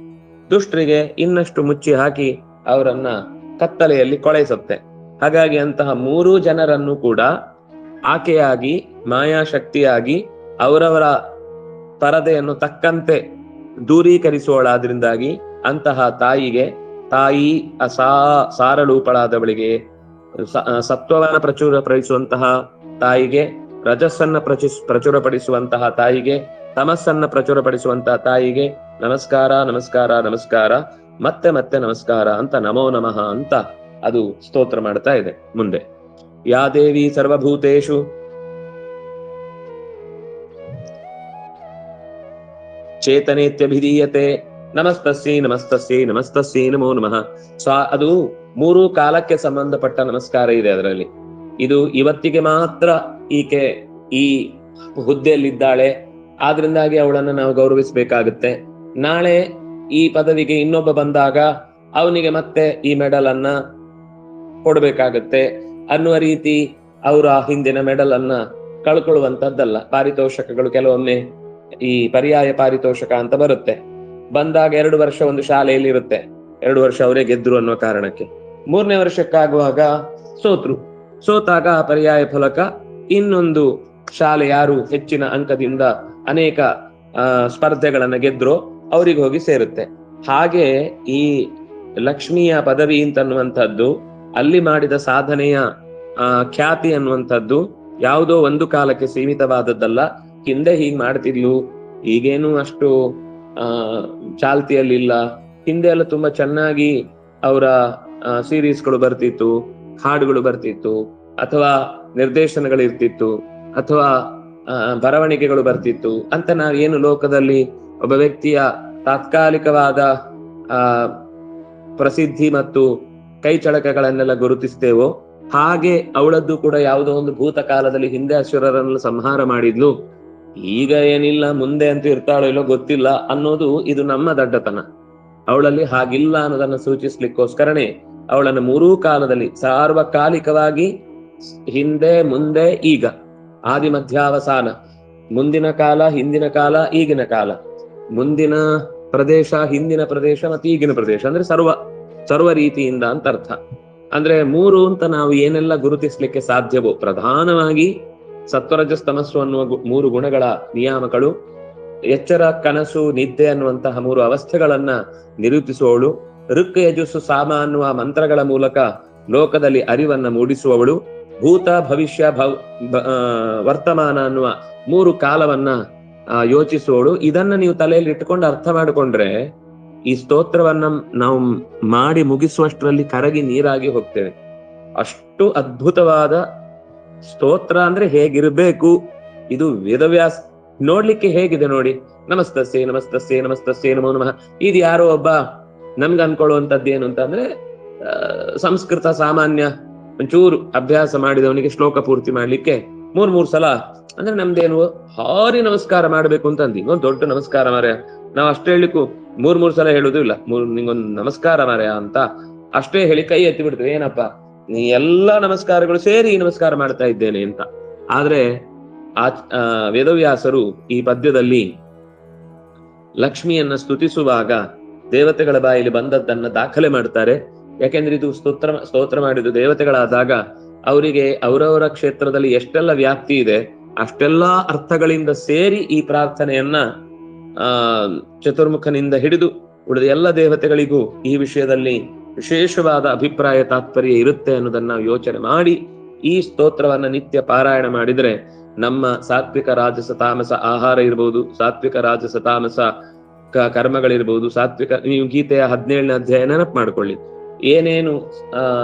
ದುಷ್ಟರಿಗೆ ಇನ್ನಷ್ಟು ಮುಚ್ಚಿ ಹಾಕಿ ಅವರನ್ನ ಕತ್ತಲೆಯಲ್ಲಿ ಕೊಳೆಸುತ್ತೆ. ಹಾಗಾಗಿ ಅಂತಹ 3 ಜನರನ್ನು ಕೂಡ ಆಕೆಯಾಗಿ, ಮಾಯಾಶಕ್ತಿಯಾಗಿ ಅವರವರ ಪರದೆಯನ್ನು ತಕ್ಕಂತೆ ದೂರೀಕರಿಸುವಳಾದ್ರಿಂದಾಗಿ ಅಂತಹ ತಾಯಿಗೆ, ತಾಯಿ ಸಾರಳೂಪಳಾದವಳಿಗೆ, ಸತ್ವವನ್ನ ಪ್ರಚುರಪಡಿಸುವಂತಹ ತಾಯಿಗೆ, ರಜಸ್ಸನ್ನ ಪ್ರಚುರಪಡಿಸುವಂತಹ ತಾಯಿಗೆ, ತಮಸ್ಸನ್ನ ಪ್ರಚುರಪಡಿಸುವಂತಹ ತಾಯಿಗೆ ನಮಸ್ಕಾರ ನಮಸ್ಕಾರ ನಮಸ್ಕಾರ, ಮತ್ತೆ ಮತ್ತೆ ನಮಸ್ಕಾರ ಅಂತ ನಮೋ ನಮಃ ಅಂತ ಅದು ಸ್ತೋತ್ರ ಮಾಡ್ತಾ ಇದೆ. ಮುಂದೆ ಯಾ ದೇವಿ ಸರ್ವಭೂತೇಷು ಚೇತನೇತ್ಯಭಿಧೀಯತೆ ನಮಸ್ತಸ್ಯೈ ನಮಸ್ತಸ್ಯೈ ನಮಸ್ತಸ್ಯೈ ನಮೋ ನಮಃ. ಅದು 3 ಕಾಲಕ್ಕೆ ಸಂಬಂಧಪಟ್ಟ ನಮಸ್ಕಾರ ಇದೆ ಅದರಲ್ಲಿ. ಇದು ಇವತ್ತಿಗೆ ಮಾತ್ರ ಈಕೆ ಈ ಹುದ್ದೆಯಲ್ಲಿದ್ದಾಳೆ, ಆದ್ರಿಂದಾಗಿ ಅವಳನ್ನು ನಾವು ಗೌರವಿಸಬೇಕಾಗುತ್ತೆ. ನಾಳೆ ಈ ಪದವಿಗೆ ಇನ್ನೊಬ್ಬ ಬಂದಾಗ ಅವನಿಗೆ ಮತ್ತೆ ಈ ಮೆಡಲ್ ಅನ್ನ ಕೊಡ್ಬೇಕಾಗತ್ತೆ ಅನ್ನುವ ರೀತಿ ಅವರ ಹಿಂದಿನ ಮೆಡಲ್ ಅನ್ನ ಕಳ್ಕೊಳ್ಳುವಂತದ್ದಲ್ಲ. ಪಾರಿತೋಷಕಗಳು ಕೆಲವೊಮ್ಮೆ ಈ ಪರ್ಯಾಯ ಪಾರಿತೋಷಕ ಅಂತ ಬರುತ್ತೆ. ಬಂದಾಗ 2 ವರ್ಷ ಒಂದು ಶಾಲೆಯಲ್ಲಿ ಇರುತ್ತೆ, 2 ವರ್ಷ ಅವರೇ ಗೆದ್ರು ಅನ್ನೋ ಕಾರಣಕ್ಕೆ. 3ನೇ ವರ್ಷಕ್ಕಾಗುವಾಗ ಸೋತಾಗ ಆ ಪರ್ಯಾಯ ಫಲಕ ಇನ್ನೊಂದು ಶಾಲೆ ಯಾರು ಹೆಚ್ಚಿನ ಅಂಕದಿಂದ ಅನೇಕ ಸ್ಪರ್ಧೆಗಳನ್ನ ಗೆದ್ರೋ ಅವರಿಗೆ ಹೋಗಿ ಸೇರುತ್ತೆ. ಹಾಗೆ ಈ ಲಕ್ಷ್ಮಿಯ ಪದವಿ ಅಂತನ್ನುವಂಥದ್ದು, ಅಲ್ಲಿ ಮಾಡಿದ ಸಾಧನೆಯ ಖ್ಯಾತಿ ಅನ್ನುವಂಥದ್ದು ಯಾವುದೋ ಒಂದು ಕಾಲಕ್ಕೆ ಸೀಮಿತವಾದದ್ದಲ್ಲ. ಹಿಂದೆ ಹೀಗ್ ಮಾಡ್ತಿದ್ಲು, ಈಗೇನು ಅಷ್ಟು ಚಾಲ್ತಿಯಲ್ಲಿಲ್ಲ. ಹಿಂದೆ ಎಲ್ಲ ತುಂಬಾ ಚೆನ್ನಾಗಿ ಅವರ ಸೀರೀಸ್ಗಳು ಬರ್ತಿತ್ತು, ಹಾಡುಗಳು ಬರ್ತಿತ್ತು, ಅಥವಾ ನಿರ್ದೇಶನಗಳಿರ್ತಿತ್ತು, ಅಥವಾ ಬರವಣಿಗೆಗಳು ಬರ್ತಿತ್ತು ಅಂತ ನಾವೇನು ಲೋಕದಲ್ಲಿ ಒಬ್ಬ ವ್ಯಕ್ತಿಯ ತಾತ್ಕಾಲಿಕವಾದ ಪ್ರಸಿದ್ಧಿ ಮತ್ತು ಕೈ ಚಳಕಗಳನ್ನೆಲ್ಲ ಗುರುತಿಸ್ತೇವೋ ಹಾಗೆ ಅವಳದ್ದು ಕೂಡ ಯಾವುದೋ ಒಂದು ಭೂತಕಾಲದಲ್ಲಿ ಹಿಂದೆ ಅಸುರರನ್ನು ಸಂಹಾರ ಮಾಡಿದ್ಲು, ಈಗ ಏನಿಲ್ಲ ಮುಂದೆ ಅಂತೂ ಇರ್ತಾಳೋ ಇಲ್ಲೋ ಗೊತ್ತಿಲ್ಲ ಅನ್ನೋದು ಇದು ನಮ್ಮ ದಡ್ಡತನ. ಅವಳಲ್ಲಿ ಹಾಗಿಲ್ಲ ಅನ್ನೋದನ್ನ ಸೂಚಿಸ್ಲಿಕ್ಕೋಸ್ಕರನೇ ಅವಳನ್ನು 3 ಕಾಲದಲ್ಲಿ ಸಾರ್ವಕಾಲಿಕವಾಗಿ, ಹಿಂದೆ ಮುಂದೆ ಈಗ, ಆದಿ ಮಧ್ಯಾವಸಾನ, ಮುಂದಿನ ಕಾಲ ಹಿಂದಿನ ಕಾಲ ಈಗಿನ ಕಾಲ, ಮುಂದಿನ ಪ್ರದೇಶ ಹಿಂದಿನ ಪ್ರದೇಶ ಮತ್ತು ಈಗಿನ ಪ್ರದೇಶ, ಅಂದ್ರೆ ಸರ್ವ ರೀತಿಯಿಂದ ಅಂತ ಅರ್ಥ. ಅಂದ್ರೆ 3 ಅಂತ ನಾವು ಏನೆಲ್ಲ ಗುರುತಿಸ್ಲಿಕ್ಕೆ ಸಾಧ್ಯವೋ, ಪ್ರಧಾನವಾಗಿ ಸತ್ವರಜಸ್ತಮಸ್ಸು ಅನ್ನುವ 3 ಗುಣಗಳ ನಿಯಾಮಕಗಳು, ಎಚ್ಚರ ಕನಸು ನಿದ್ದೆ ಅನ್ನುವಂತಹ 3 ಅವಸ್ಥೆಗಳನ್ನ ನಿರೂಪಿಸುವವಳು, ಋಕ್ ಯಜುಸ್ಸು ಸಾಮ ಅನ್ನುವ ಮಂತ್ರಗಳ ಮೂಲಕ ಲೋಕದಲ್ಲಿ ಅರಿವನ್ನ ಮೂಡಿಸುವವಳು, ಭೂತ ಭವಿಷ್ಯ ವರ್ತಮಾನ ಅನ್ನುವ 3 ಕಾಲವನ್ನ ಯೋಚಿಸುವವಳು. ಇದನ್ನ ನೀವು ತಲೆಯಲ್ಲಿ ಇಟ್ಟುಕೊಂಡು ಅರ್ಥ ಮಾಡಿಕೊಂಡ್ರೆ ಈ ಸ್ತೋತ್ರವನ್ನ ನಾವು ಮಾಡಿ ಮುಗಿಸುವಷ್ಟರಲ್ಲಿ ಕರಗಿ ನೀರಾಗಿ ಹೋಗ್ತೇವೆ. ಅಷ್ಟು ಅದ್ಭುತವಾದ ಸ್ತೋತ್ರ ಅಂದ್ರೆ ಹೇಗಿರ್ಬೇಕು, ಇದು ವೇದವ್ಯಾಸ ನೋಡ್ಲಿಕ್ಕೆ ಹೇಗಿದೆ ನೋಡಿ. ನಮಸ್ತಸ್ಯೆ ನಮಸ್ತಸ್ಯೆ ನಮಸ್ತಸ್ಯೆ ನಮೋ ನಮಃ. ಇದು ಯಾರೋ ಒಬ್ಬ ನಮ್ಗೆ ಅನ್ಕೊಳ್ಳುವಂಥದ್ದು ಏನು ಅಂತಂದ್ರೆ, ಸಂಸ್ಕೃತ ಸಾಮಾನ್ಯ ಒಂಚೂರು ಅಭ್ಯಾಸ ಮಾಡಿದವನಿಗೆ ಶ್ಲೋಕ ಪೂರ್ತಿ ಮಾಡ್ಲಿಕ್ಕೆ 3 ಸಲ ಅಂದ್ರೆ ನಮ್ದೇನು ಹಾರಿ ನಮಸ್ಕಾರ ಮಾಡ್ಬೇಕು ಅಂತಂದಿ, ಒಂದು ದೊಡ್ಡ ನಮಸ್ಕಾರ ಮಾರ್ಯ, ನಾವ್ ಅಷ್ಟೇ ಹೇಳಿಕ್ಕೂ 3 ಸಲ ಹೇಳುದು ಇಲ್ಲ, ನಿಂಗೊಂದು ನಮಸ್ಕಾರ ಮಾರ್ಯ ಅಂತ ಅಷ್ಟೇ ಹೇಳಿ ಕೈ ಎತ್ತಿ ಬಿಡ್ತೇವೆ. ಏನಪ್ಪಾ ನೀ ಎಲ್ಲಾ ನಮಸ್ಕಾರಗಳು ಸೇರಿ ನಮಸ್ಕಾರ ಮಾಡ್ತಾ ಇದ್ದೇನೆ ಅಂತ. ಆದ್ರೆ ವೇದವ್ಯಾಸರು ಈ ಪದ್ಯದಲ್ಲಿ ಲಕ್ಷ್ಮಿಯನ್ನ ಸ್ತುತಿಸುವಾಗ ದೇವತೆಗಳ ಬಾಯಲ್ಲಿ ಬಂದದ್ದನ್ನ ದಾಖಲೆ ಮಾಡ್ತಾರೆ. ಯಾಕೆಂದ್ರೆ ಇದು ಸ್ತೋತ್ರ ಮಾಡಿದ್ದು ದೇವತೆಗಳಾದಾಗ ಅವರಿಗೆ ಅವರವರ ಕ್ಷೇತ್ರದಲ್ಲಿ ಎಷ್ಟೆಲ್ಲ ವ್ಯಾಪ್ತಿ ಇದೆ ಅಷ್ಟೆಲ್ಲಾ ಅರ್ಥಗಳಿಂದ ಸೇರಿ ಈ ಪ್ರಾರ್ಥನೆಯನ್ನ ಚತುರ್ಮುಖನಿಂದ ಹಿಡಿದು ಉಳಿದ ಎಲ್ಲ ದೇವತೆಗಳಿಗೂ ಈ ವಿಷಯದಲ್ಲಿ ವಿಶೇಷವಾದ ಅಭಿಪ್ರಾಯ ತಾತ್ಪರ್ಯ ಇರುತ್ತೆ ಅನ್ನೋದನ್ನ ಯೋಚನೆ ಮಾಡಿ ಈ ಸ್ತೋತ್ರವನ್ನ ನಿತ್ಯ ಪಾರಾಯಣ ಮಾಡಿದ್ರೆ ನಮ್ಮ ಸಾತ್ವಿಕ ರಾಜಸ ತಾಮಸ ಆಹಾರ ಇರ್ಬೋದು, ಸಾತ್ವಿಕ ರಾಜಸ ತಾಮಸ ಕರ್ಮಗಳಿರ್ಬೋದು, ಸಾತ್ವಿಕ, ನೀವು ಗೀತೆಯ 17ನೇ ಅಧ್ಯಾಯ ನೆನಪು ಮಾಡ್ಕೊಳ್ಳಿ. ಏನೇನು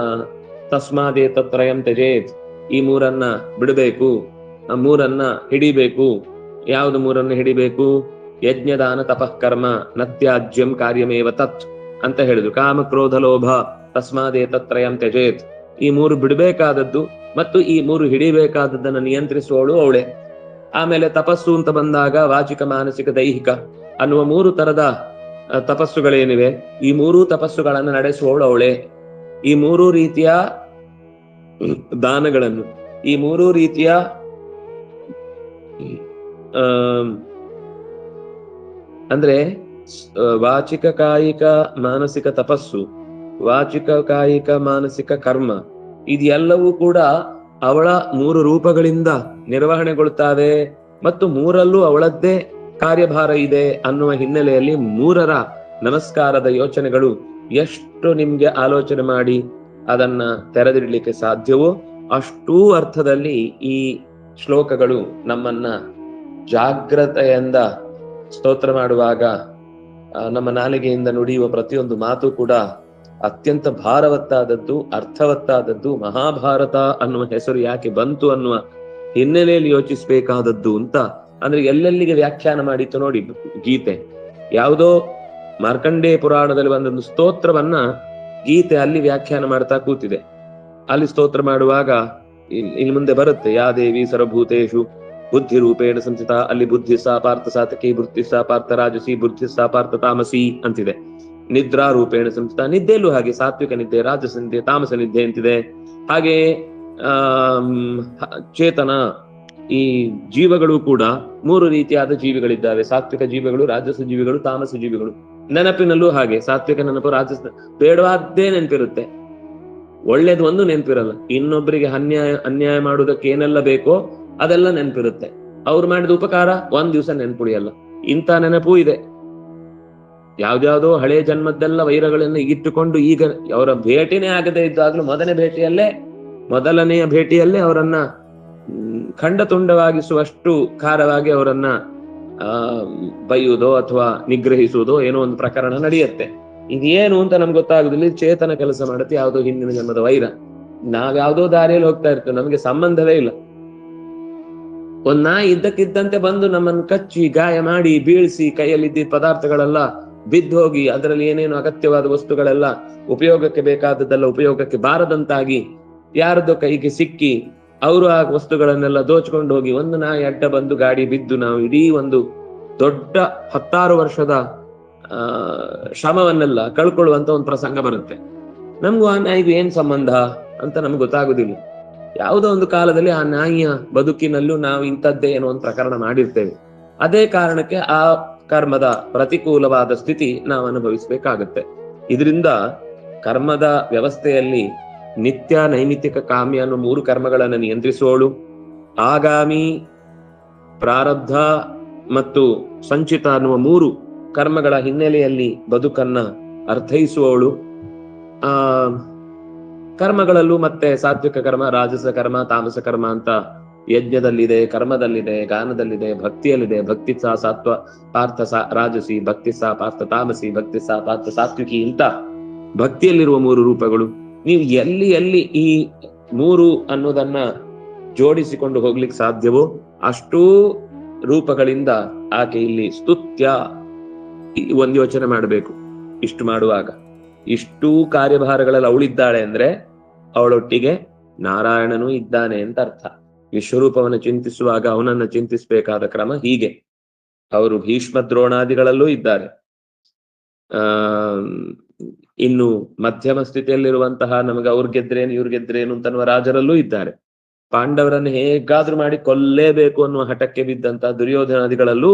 ತಸ್ಮಾದೇ ತತ್ರಯಂ ತ್ಯಜೇತ್, ಈ 3 ಬಿಡಬೇಕು, 3 ಹಿಡಿಬೇಕು. ಯಾವ್ದು 3 ಹಿಡಿಬೇಕು? ಯಜ್ಞದಾನ ತಪಃ ಕರ್ಮ ನತ್ಯಾಜ್ಯಂ ಕಾರ್ಯಮೇವ ತತ್ ಅಂತ ಹೇಳಿದ್ರು. ಕಾಮ ಕ್ರೋಧ ಲೋಭ ತಸ್ಮಾದೇ ತತ್ರಯಂ ತ್ಯಜೇತ್, ಈ 3 ಬಿಡಬೇಕಾದದ್ದು ಮತ್ತು ಈ 3 ಹಿಡಿಬೇಕಾದದ್ದನ್ನು ನಿಯಂತ್ರಿಸುವವಳು ಅವಳೆ. ಆಮೇಲೆ ತಪಸ್ಸು ಅಂತ ಬಂದಾಗ ವಾಚಿಕ ಮಾನಸಿಕ ದೈಹಿಕ ಅನ್ನುವ 3 ತರದ ತಪಸ್ಸುಗಳೇನಿವೆ, ಈ 3 ತಪಸ್ಸುಗಳನ್ನು ನಡೆಸುವವಳು ಅವಳೆ. ಈ 3 ರೀತಿಯ ದಾನಗಳನ್ನು, ಈ 3 ರೀತಿಯ ಅಂದ್ರೆ ವಾಚಿಕ ಕಾಯಿಕ ಮಾನಸಿಕ ತಪಸ್ಸು, ವಾಚಿಕ ಕಾಯಿಕ ಮಾನಸಿಕ ಕರ್ಮ, ಇದೆಲ್ಲವೂ ಕೂಡ ಅವಳ 3 ರೂಪಗಳಿಂದ ನಿರ್ವಹಣೆಗೊಳ್ತಾವೆ ಮತ್ತು 3ರಲ್ಲೂ ಅವಳದ್ದೇ ಕಾರ್ಯಭಾರ ಇದೆ ಅನ್ನುವ ಹಿನ್ನೆಲೆಯಲ್ಲಿ 3ರ ನಮಸ್ಕಾರದ ಯೋಚನೆಗಳು ಎಷ್ಟು ನಿಮ್ಗೆ ಆಲೋಚನೆ ಮಾಡಿ ಅದನ್ನ ತೆರೆದಿಡ್ಲಿಕ್ಕೆ ಸಾಧ್ಯವೋ ಅಷ್ಟೂ ಅರ್ಥದಲ್ಲಿ ಈ ಶ್ಲೋಕಗಳು ನಮ್ಮನ್ನ ಜಾಗ್ರತೆಯಿಂದ ಸ್ತೋತ್ರ ಮಾಡುವಾಗ ನಮ್ಮ ನಾಲಿಗೆಯಿಂದ ನುಡಿಯುವ ಪ್ರತಿಯೊಂದು ಮಾತು ಕೂಡ ಅತ್ಯಂತ ಭಾರವತ್ತಾದದ್ದು, ಅರ್ಥವತ್ತಾದದ್ದು. ಮಹಾಭಾರತ ಅನ್ನುವ ಹೆಸರು ಯಾಕೆ ಬಂತು ಅನ್ನುವ ಹಿನ್ನೆಲೆಯಲ್ಲಿ ಯೋಚಿಸಬೇಕಾದದ್ದು ಅಂತ. ಅಂದ್ರೆ ಎಲ್ಲೆಲ್ಲಿಗೆ ವ್ಯಾಖ್ಯಾನ ಮಾಡಿತ್ತು ನೋಡಿ ಗೀತೆ. ಯಾವುದೋ ಮಾರ್ಕಂಡೇಯ ಪುರಾಣದಲ್ಲಿ ಒಂದೊಂದು ಸ್ತೋತ್ರವನ್ನ ಗೀತೆ ಅಲ್ಲಿ ವ್ಯಾಖ್ಯಾನ ಮಾಡ್ತಾ ಕೂತಿದೆ. ಅಲ್ಲಿ ಸ್ತೋತ್ರ ಮಾಡುವಾಗ ಇನ್ನು ಮುಂದೆ ಬರುತ್ತೆ. ಯಾ ದೇವಿ ಸರ್ವಭೂತೇಷು ಬುದ್ಧಿ ರೂಪೇಣ ಸಂಸ್ಥಿತ, ಅಲ್ಲಿ ಬುದ್ಧಿ ಸಾ ಪಾರ್ಥ ಸಾತಕಿ, ಬುದ್ಧಿ ಸಾ ಪಾರ್ಥ ರಾಜಸಿ, ಬುದ್ಧಿ ಸಾ ಪಾರ್ಥ ತಾಮಸಿ ಅಂತಿದೆ. ನಿದ್ರಾ ರೂಪೇಣ ಸಂಸ್ಥಿತ, ನಿದ್ದೆಯಲ್ಲೂ ಹಾಗೆ ಸಾತ್ವಿಕ ನಿದ್ದೆ, ರಾಜಸ ನಿದ್ದೆ, ತಾಮಸ ನಿದ್ದೆ ಅಂತಿದೆ. ಹಾಗೆ ಚೇತನ, ಈ ಜೀವಗಳು ಕೂಡ 3 ರೀತಿಯಾದ ಜೀವಿಗಳಿದ್ದಾವೆ. ಸಾತ್ವಿಕ ಜೀವಿಗಳು, ರಾಜಸ ಜೀವಿಗಳು, ತಾಮಸ ಜೀವಿಗಳು. ನೆನಪಿನಲ್ಲೂ ಹಾಗೆ ಸಾತ್ವಿಕ ನೆನಪು, ರಾಜಸ ಬೇಡವಾದ್ದೇ ನೆನಪಿರುತ್ತೆ, ಒಳ್ಳೇದು ಒಂದು ನೆನಪಿರಲ್ಲ. ಇನ್ನೊಬ್ಬರಿಗೆ ಅನ್ಯಾಯ ಮಾಡುವುದಕ್ಕೆ ಏನೆಲ್ಲ ಬೇಕೋ ಅದೆಲ್ಲ ನೆನಪಿರುತ್ತೆ. ಅವ್ರು ಮಾಡಿದ ಉಪಕಾರ ಒಂದ್ ದಿವಸ ನೆನಪುಳಿಯಲ್ಲ. ಇಂಥ ನೆನಪೂ ಇದೆ. ಯಾವ್ದ್ಯಾವ್ದೋ ಹಳೆ ಜನ್ಮದ್ದೆಲ್ಲ ವೈರಗಳನ್ನು ಇಟ್ಟುಕೊಂಡು ಈಗ ಅವರ ಭೇಟಿನೇ ಆಗದೆ ಇದ್ದಾಗ್ಲೂ ಮೊದಲನೆಯ ಭೇಟಿಯಲ್ಲೇ ಅವರನ್ನ ಖಂಡ ತುಂಡವಾಗಿಸುವಷ್ಟು ಖಾರವಾಗಿ ಅವರನ್ನ ಬೈಯುವುದೋ ಅಥವಾ ನಿಗ್ರಹಿಸುವುದೋ ಏನೋ ಒಂದು ಪ್ರಕರಣ ನಡೆಯುತ್ತೆ. ಇದೇನು ಅಂತ ನಮ್ಗೆ ಗೊತ್ತಾಗುದಿಲ್ಲ. ಚೇತನ ಕೆಲಸ ಮಾಡುತ್ತೆ, ಯಾವುದೋ ಹಿಂದಿನ ಜನ್ಮದ ವೈರ. ನಾವ್ಯಾವುದೋ ದಾರಿಯಲ್ಲಿ ಹೋಗ್ತಾ ಇರ್ತೇವೆ, ನಮಗೆ ಸಂಬಂಧವೇ ಇಲ್ಲ. ಒಂದ್ ನಾಯಿ ಇದ್ದಕ್ಕಿದ್ದಂತೆ ಬಂದು ನಮ್ಮನ್ನು ಕಚ್ಚಿ ಗಾಯ ಮಾಡಿ ಬೀಳ್ಸಿ, ಕೈಯಲ್ಲಿದ್ದ ಪದಾರ್ಥಗಳೆಲ್ಲ ಬಿದ್ದು ಹೋಗಿ, ಅದರಲ್ಲಿ ಏನೇನು ಅಗತ್ಯವಾದ ವಸ್ತುಗಳೆಲ್ಲ ಉಪಯೋಗಕ್ಕೆ ಬೇಕಾದದ್ದೆಲ್ಲ ಉಪಯೋಗಕ್ಕೆ ಬಾರದಂತಾಗಿ ಯಾರದೋ ಕೈಗೆ ಸಿಕ್ಕಿ ಅವರು ಆ ವಸ್ತುಗಳನ್ನೆಲ್ಲ ದೋಚ್ಕೊಂಡು ಹೋಗಿ, ಒಂದು ನಾಯಿ ಅಡ್ಡ ಬಂದು ಗಾಡಿ ಬಿದ್ದು ನಾವು ಇಡೀ ಒಂದು ದೊಡ್ಡ 10 ವರ್ಷದ ಶ್ರಮವನ್ನೆಲ್ಲ ಕಳ್ಕೊಳ್ಳುವಂತ ಒಂದು ಪ್ರಸಂಗ ಬರುತ್ತೆ. ನಮ್ಗೂ ಆ ನಾಯಿಗೂ ಏನ್ ಸಂಬಂಧ ಅಂತ ನಮ್ಗೆ ಗೊತ್ತಾಗುದಿಲ್ಲ. ಯಾವುದೋ ಒಂದು ಕಾಲದಲ್ಲಿ ಆ ನಾಯಿಯ ಬದುಕಿನಲ್ಲೂ ನಾವು ಇಂಥದ್ದೇ ಏನೋ ಒಂದು ಪ್ರಕರಣ ಮಾಡಿರ್ತೇವೆ. ಅದೇ ಕಾರಣಕ್ಕೆ ಆ ಕರ್ಮದ ಪ್ರತಿಕೂಲವಾದ ಸ್ಥಿತಿ ನಾವು ಅನುಭವಿಸಬೇಕಾಗತ್ತೆ. ಇದರಿಂದ ಕರ್ಮದ ವ್ಯವಸ್ಥೆಯಲ್ಲಿ ನಿತ್ಯ, ನೈಮಿತ್ತಿಕ, ಕಾಮ್ಯ ಅನ್ನೋ 3 ಕರ್ಮಗಳನ್ನು ನಿಯಂತ್ರಿಸುವವಳು, ಆಗಾಮಿ, ಪ್ರಾರಬ್ಧ ಮತ್ತು ಸಂಚಿತ ಅನ್ನುವ 3 ಕರ್ಮಗಳ ಹಿನ್ನೆಲೆಯಲ್ಲಿ ಬದುಕನ್ನ ಅರ್ಥೈಸುವವಳು. ಕರ್ಮಗಳಲ್ಲೂ ಮತ್ತೆ ಸಾತ್ವಿಕ ಕರ್ಮ, ರಾಜಸ ಕರ್ಮ, ತಾಮಸ ಕರ್ಮ ಅಂತ ಯಜ್ಞದಲ್ಲಿದೆ, ಕರ್ಮದಲ್ಲಿದೆ, ಗಾನದಲ್ಲಿದೆ, ಭಕ್ತಿಯಲ್ಲಿದೆ. ಭಕ್ತಿ ಸಾ ಸಾತ್ವ ಪಾರ್ಥ ರಾಜಸಿ, ಭಕ್ತಿ ಸಾ ಪಾರ್ಥ ತಾಮಸಿ, ಭಕ್ತಿ ಸಾ ಪಾರ್ಥ ಸಾತ್ವಿಕಿ ಅಂತ ಭಕ್ತಿಯಲ್ಲಿರುವ 3 ರೂಪಗಳು. ನೀವು ಎಲ್ಲಿ ಈ 3 ಅನ್ನೋದನ್ನ ಜೋಡಿಸಿಕೊಂಡು ಹೋಗ್ಲಿಕ್ಕೆ ಸಾಧ್ಯವೋ ಅಷ್ಟೂ ರೂಪಗಳಿಂದ ಆಕೆ ಇಲ್ಲಿ ಸ್ತುತ್ಯ. ಒಂದ್ ಯೋಚನೆ ಮಾಡಬೇಕು, ಇಷ್ಟು ಮಾಡುವಾಗ ಇಷ್ಟೂ ಕಾರ್ಯಭಾರಗಳಲ್ಲಿ ಅವಳಿದ್ದಾಳೆ ಅಂದ್ರೆ ಅವಳೊಟ್ಟಿಗೆ ನಾರಾಯಣನೂ ಇದ್ದಾನೆ ಅಂತ ಅರ್ಥ. ವಿಶ್ವರೂಪವನ್ನು ಚಿಂತಿಸುವಾಗ ಅವನನ್ನ ಚಿಂತಿಸಬೇಕಾದ ಕ್ರಮ ಹೀಗೆ. ಅವರು ಭೀಷ್ಮ ದ್ರೋಣಾದಿಗಳಲ್ಲೂ ಇದ್ದಾರೆ. ಇನ್ನು ಮಧ್ಯಮ ಸ್ಥಿತಿಯಲ್ಲಿರುವಂತಹ ನಮಗೆ ಅವ್ರ ಗೆದ್ರೇನು ಇವ್ರ ಗೆದ್ರೇನು ಅಂತನ್ನುವ ರಾಜರಲ್ಲೂ ಇದ್ದಾರೆ. ಪಾಂಡವರನ್ನು ಹೇಗಾದ್ರೂ ಮಾಡಿ ಕೊಲ್ಲೇಬೇಕು ಅನ್ನುವ ಹಠಕ್ಕೆ ಬಿದ್ದಂತ ದುರ್ಯೋಧನಾದಿಗಳಲ್ಲೂ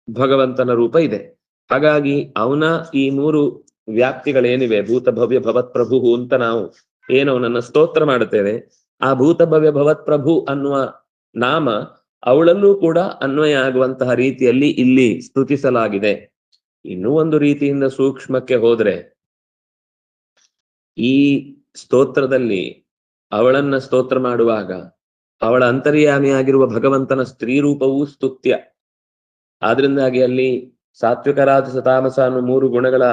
ಭಗವಂತನ ರೂಪ ಇದೆ. ಹಾಗಾಗಿ ಅವನ ಈ 3 ವ್ಯಾಪ್ತಿಗಳೇನಿವೆ, ಭೂತ ಭವ್ಯ ಭವತ್ ಪ್ರಭು ಅಂತ ನಾವು ಏನು ಅವನನ್ನ ಸ್ತೋತ್ರ ಮಾಡುತ್ತೇವೆ, ಆ ಭೂತ ಭವ್ಯ ಭವತ್ ಪ್ರಭು ಅನ್ನುವ ನಾಮ ಅವಳಲ್ಲೂ ಕೂಡ ಅನ್ವಯ ಆಗುವಂತಹ ರೀತಿಯಲ್ಲಿ ಇಲ್ಲಿ ಸ್ತುತಿಸಲಾಗಿದೆ. ಇನ್ನೂ ಒಂದು ರೀತಿಯಿಂದ ಸೂಕ್ಷ್ಮಕ್ಕೆ ಹೋದ್ರೆ, ಈ ಸ್ತೋತ್ರದಲ್ಲಿ ಅವಳನ್ನ ಸ್ತೋತ್ರ ಮಾಡುವಾಗ ಅವಳ ಅಂತರ್ಯಾಮಿಯಾಗಿರುವ ಭಗವಂತನ ಸ್ತ್ರೀ ರೂಪವೂ ಸ್ತುತ್ಯ. ಆದ್ರಿಂದಾಗಿ ಅಲ್ಲಿ ಸಾತ್ವಿಕ, ರಾಜಸ, ತಾಮಸ ಅನ್ನೋ 3 ಗುಣಗಳ